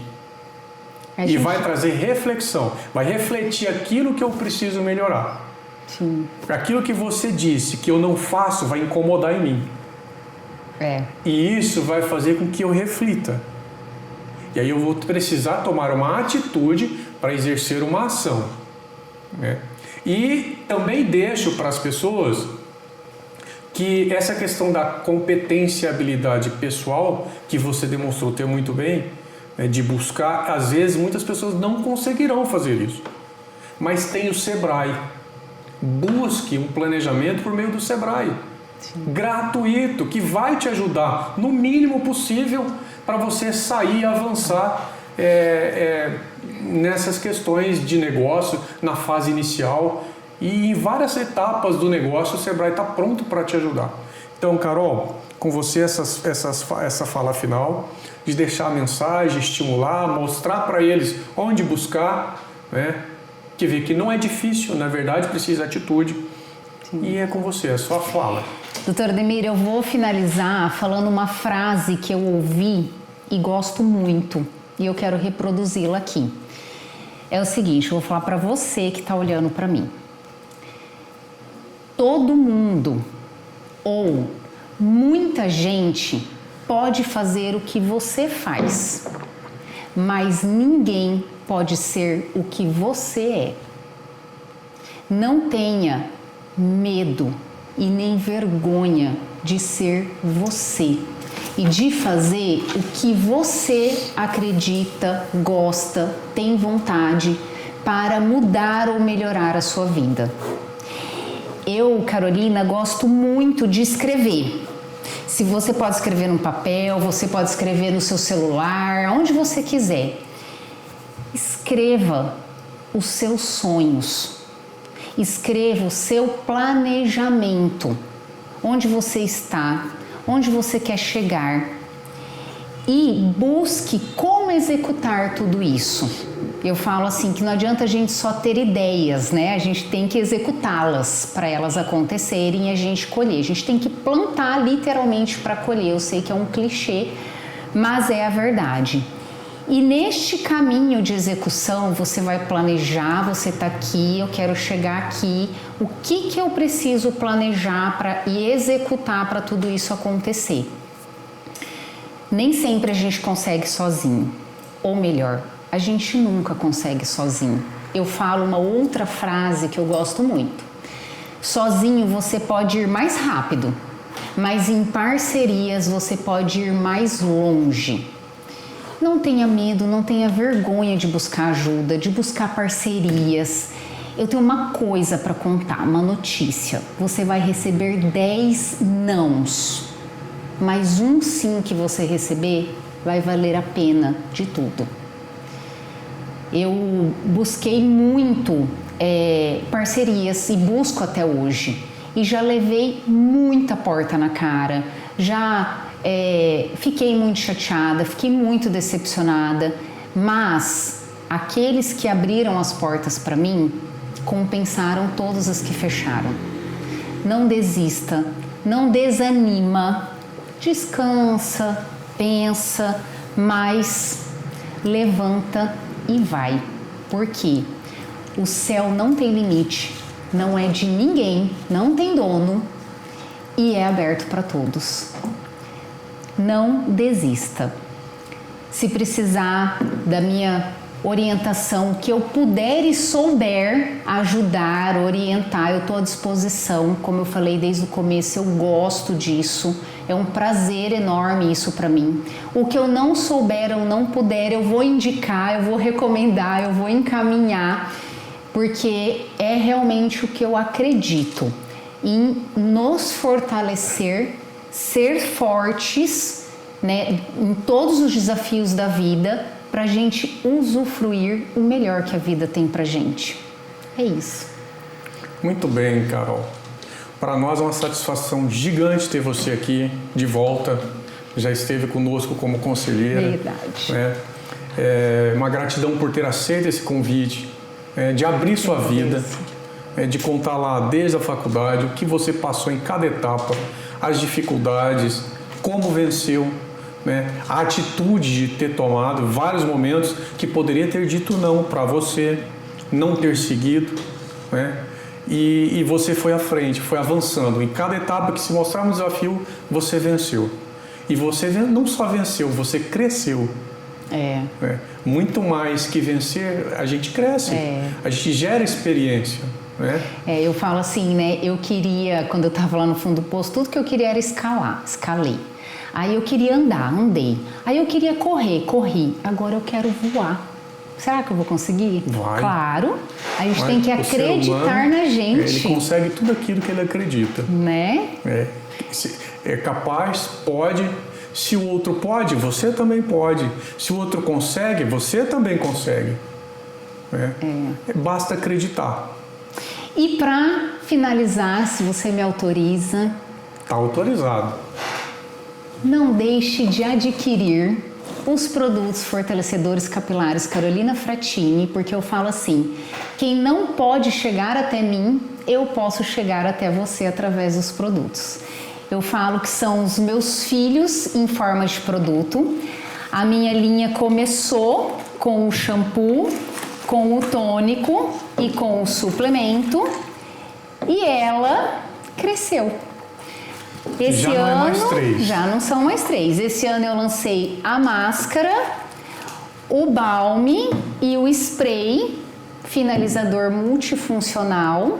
[SPEAKER 1] E vai trazer reflexão, vai refletir aquilo que eu preciso melhorar.
[SPEAKER 2] Sim.
[SPEAKER 1] Aquilo que você disse que eu não faço vai incomodar em mim. E isso vai fazer com que eu reflita. E aí eu vou precisar tomar uma atitude para exercer uma ação. Né? E também deixo para as pessoas que essa questão da competência e habilidade pessoal, que você demonstrou ter muito bem, de buscar, às vezes muitas pessoas não conseguirão fazer isso. Mas tem o Sebrae. Busque um planejamento por meio do Sebrae. Sim. Gratuito, que vai te ajudar, no mínimo possível, para você sair e avançar nessas questões de negócio, na fase inicial. E em várias etapas do negócio, o Sebrae está pronto para te ajudar. Então, Carol, com você essa fala final, de deixar a mensagem, estimular, mostrar para eles onde buscar, né? Que vê que não é difícil, na verdade precisa de atitude. Sim. E é com você, a sua fala.
[SPEAKER 2] Doutora Ademir, eu vou finalizar falando uma frase que eu ouvi e gosto muito e eu quero reproduzi-la aqui. É o seguinte, eu vou falar para você que está olhando para mim. Todo mundo ou muita gente pode fazer o que você faz, mas ninguém pode ser o que você é. Não tenha medo e nem vergonha de ser você e de fazer o que você acredita, gosta, tem vontade para mudar ou melhorar a sua vida. Eu, Carolina, gosto muito de escrever. Se você pode escrever no papel, você pode escrever no seu celular, onde você quiser. Escreva os seus sonhos. Escreva o seu planejamento, onde você está, onde você quer chegar e busque como executar tudo isso. Eu falo assim que não adianta a gente só ter ideias, né? A gente tem que executá-las para elas acontecerem e a gente colher. A gente tem que plantar literalmente para colher. Eu sei que é um clichê, mas é a verdade. E neste caminho de execução, você vai planejar, você está aqui, eu quero chegar aqui, o que eu preciso planejar e executar para tudo isso acontecer? Nem sempre a gente consegue sozinho, ou melhor, a gente nunca consegue sozinho. Eu falo uma outra frase que eu gosto muito. Sozinho você pode ir mais rápido, mas em parcerias você pode ir mais longe. Não tenha medo, não tenha vergonha de buscar ajuda, de buscar parcerias. Eu tenho uma coisa para contar, uma notícia. Você vai receber 10 nãos, mas um sim que você receber vai valer a pena de tudo. Eu busquei muito parcerias e busco até hoje. E já levei muita porta na cara, fiquei muito chateada, fiquei muito decepcionada, mas aqueles que abriram as portas para mim compensaram todas as que fecharam. Não desista, não desanima, descansa, pensa, mas levanta e vai, porque o céu não tem limite, não é de ninguém, não tem dono e é aberto para todos. Não desista. Se precisar da minha orientação, que eu puder e souber ajudar, orientar, eu estou à disposição. Como eu falei desde o começo, eu gosto disso. É um prazer enorme isso para mim. O que eu não souber ou não puder, eu vou indicar, eu vou recomendar, eu vou encaminhar, porque é realmente o que eu acredito em nos fortalecer, ser fortes, né, em todos os desafios da vida, para a gente usufruir o melhor que a vida tem para gente. É isso.
[SPEAKER 1] Muito bem, Carol. Para nós é uma satisfação gigante ter você aqui de volta. Já esteve conosco como conselheira.
[SPEAKER 2] Verdade.
[SPEAKER 1] Né? Uma gratidão por ter aceito esse convite, de abrir sua vida, de contar lá desde a faculdade o que você passou em cada etapa, as dificuldades, como venceu, né? A atitude de ter tomado vários momentos que poderia ter dito não para você, não ter seguido, né? E você foi à frente, foi avançando. Em cada etapa que se mostrava um desafio, você venceu. E você não só venceu, você cresceu. Né? Muito mais que vencer, a gente cresce, a gente gera experiência. Né?
[SPEAKER 2] Eu falo assim, né? Eu queria, quando eu estava lá no fundo do poço, tudo que eu queria era escalar, escalei. Aí eu queria andar, andei. Aí eu queria correr, corri. Agora eu quero voar. Será que eu vou conseguir?
[SPEAKER 1] Vai.
[SPEAKER 2] Claro. A gente tem que acreditar na gente.
[SPEAKER 1] Ele consegue tudo aquilo que ele acredita.
[SPEAKER 2] Né?
[SPEAKER 1] É capaz, pode. Se o outro pode, você também pode. Se o outro consegue, você também consegue. Basta acreditar.
[SPEAKER 2] E para finalizar, se você me autoriza...
[SPEAKER 1] Está autorizado.
[SPEAKER 2] Não deixe de adquirir os produtos fortalecedores capilares Carolina Frattini, porque eu falo assim, quem não pode chegar até mim, eu posso chegar até você através dos produtos. Eu falo que são os meus filhos em forma de produto. A minha linha começou com o shampoo, com o tônico e com o suplemento, e ela cresceu. Esse
[SPEAKER 1] Já não é
[SPEAKER 2] ano
[SPEAKER 1] mais 3.
[SPEAKER 2] já não são mais 3. Esse ano eu lancei a máscara, o balme e o spray finalizador multifuncional.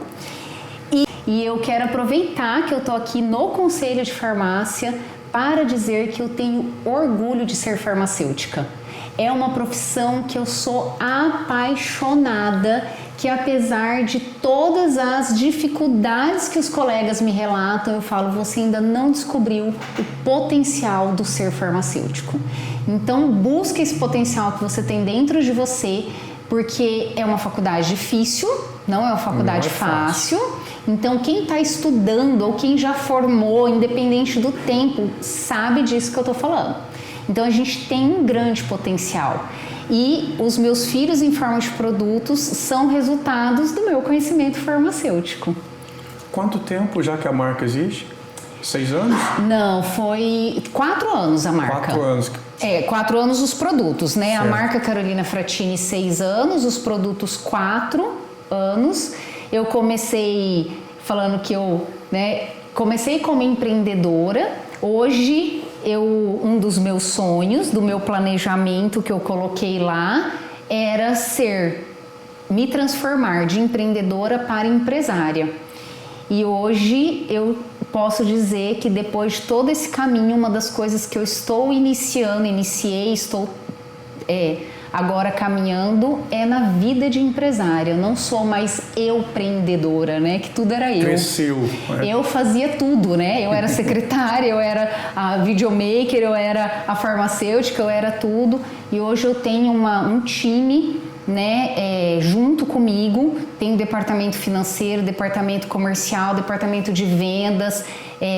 [SPEAKER 2] E eu quero aproveitar que eu tô aqui no Conselho de Farmácia para dizer que eu tenho orgulho de ser farmacêutica. É uma profissão que eu sou apaixonada, que apesar de todas as dificuldades que os colegas me relatam, eu falo, você ainda não descobriu o potencial do ser farmacêutico. Então busque esse potencial que você tem dentro de você, porque é uma faculdade difícil, não é uma faculdade fácil. Então quem está estudando ou quem já formou, independente do tempo, sabe disso que eu estou falando. Então a gente tem um grande potencial. E os meus filhos em forma de produtos são resultados do meu conhecimento farmacêutico.
[SPEAKER 1] Quanto tempo já que a marca existe? 6 anos?
[SPEAKER 2] Não, foi 4 anos a marca.
[SPEAKER 1] 4 anos.
[SPEAKER 2] 4 anos os produtos, né?
[SPEAKER 1] Certo.
[SPEAKER 2] A marca Carolina Frattini, 6 anos, os produtos 4 anos. Eu comecei falando que eu, comecei como empreendedora. Hoje, um dos meus sonhos, do meu planejamento que eu coloquei lá, era me transformar de empreendedora para empresária. E hoje eu posso dizer que depois de todo esse caminho, uma das coisas que eu estou estou agora caminhando é na vida de empresária. Eu não sou mais empreendedora, né? Que tudo era eu.
[SPEAKER 1] Cresceu.
[SPEAKER 2] Eu fazia tudo, né? Eu era secretária, eu era a videomaker, eu era a farmacêutica, eu era tudo. E hoje eu tenho um time, né, junto comigo. Tem o departamento financeiro, departamento comercial, departamento de vendas,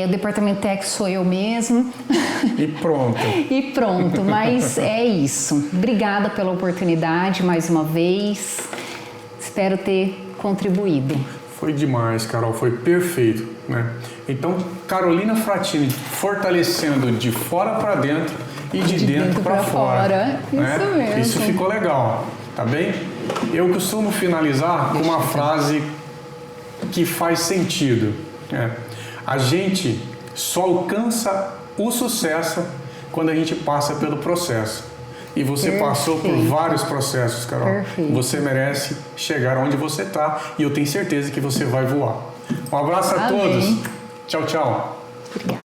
[SPEAKER 2] o departamento técnico sou eu mesmo.
[SPEAKER 1] E pronto.
[SPEAKER 2] E pronto, mas é isso. Obrigada pela oportunidade mais uma vez. Espero ter contribuído.
[SPEAKER 1] Foi demais, Carol, foi perfeito, né? Então, Carolina Frattini fortalecendo de fora para dentro e de dentro para fora. Né?
[SPEAKER 2] Isso mesmo.
[SPEAKER 1] Isso ficou legal, tá bem? Eu costumo finalizar com uma frase que faz sentido, né? A gente só alcança o sucesso quando a gente passa pelo processo. E você passou por vários processos, Carol.
[SPEAKER 2] Perfeito.
[SPEAKER 1] Você merece chegar onde você está e eu tenho certeza que você vai voar. Um abraço a todos. Tchau, tchau.
[SPEAKER 2] Obrigada.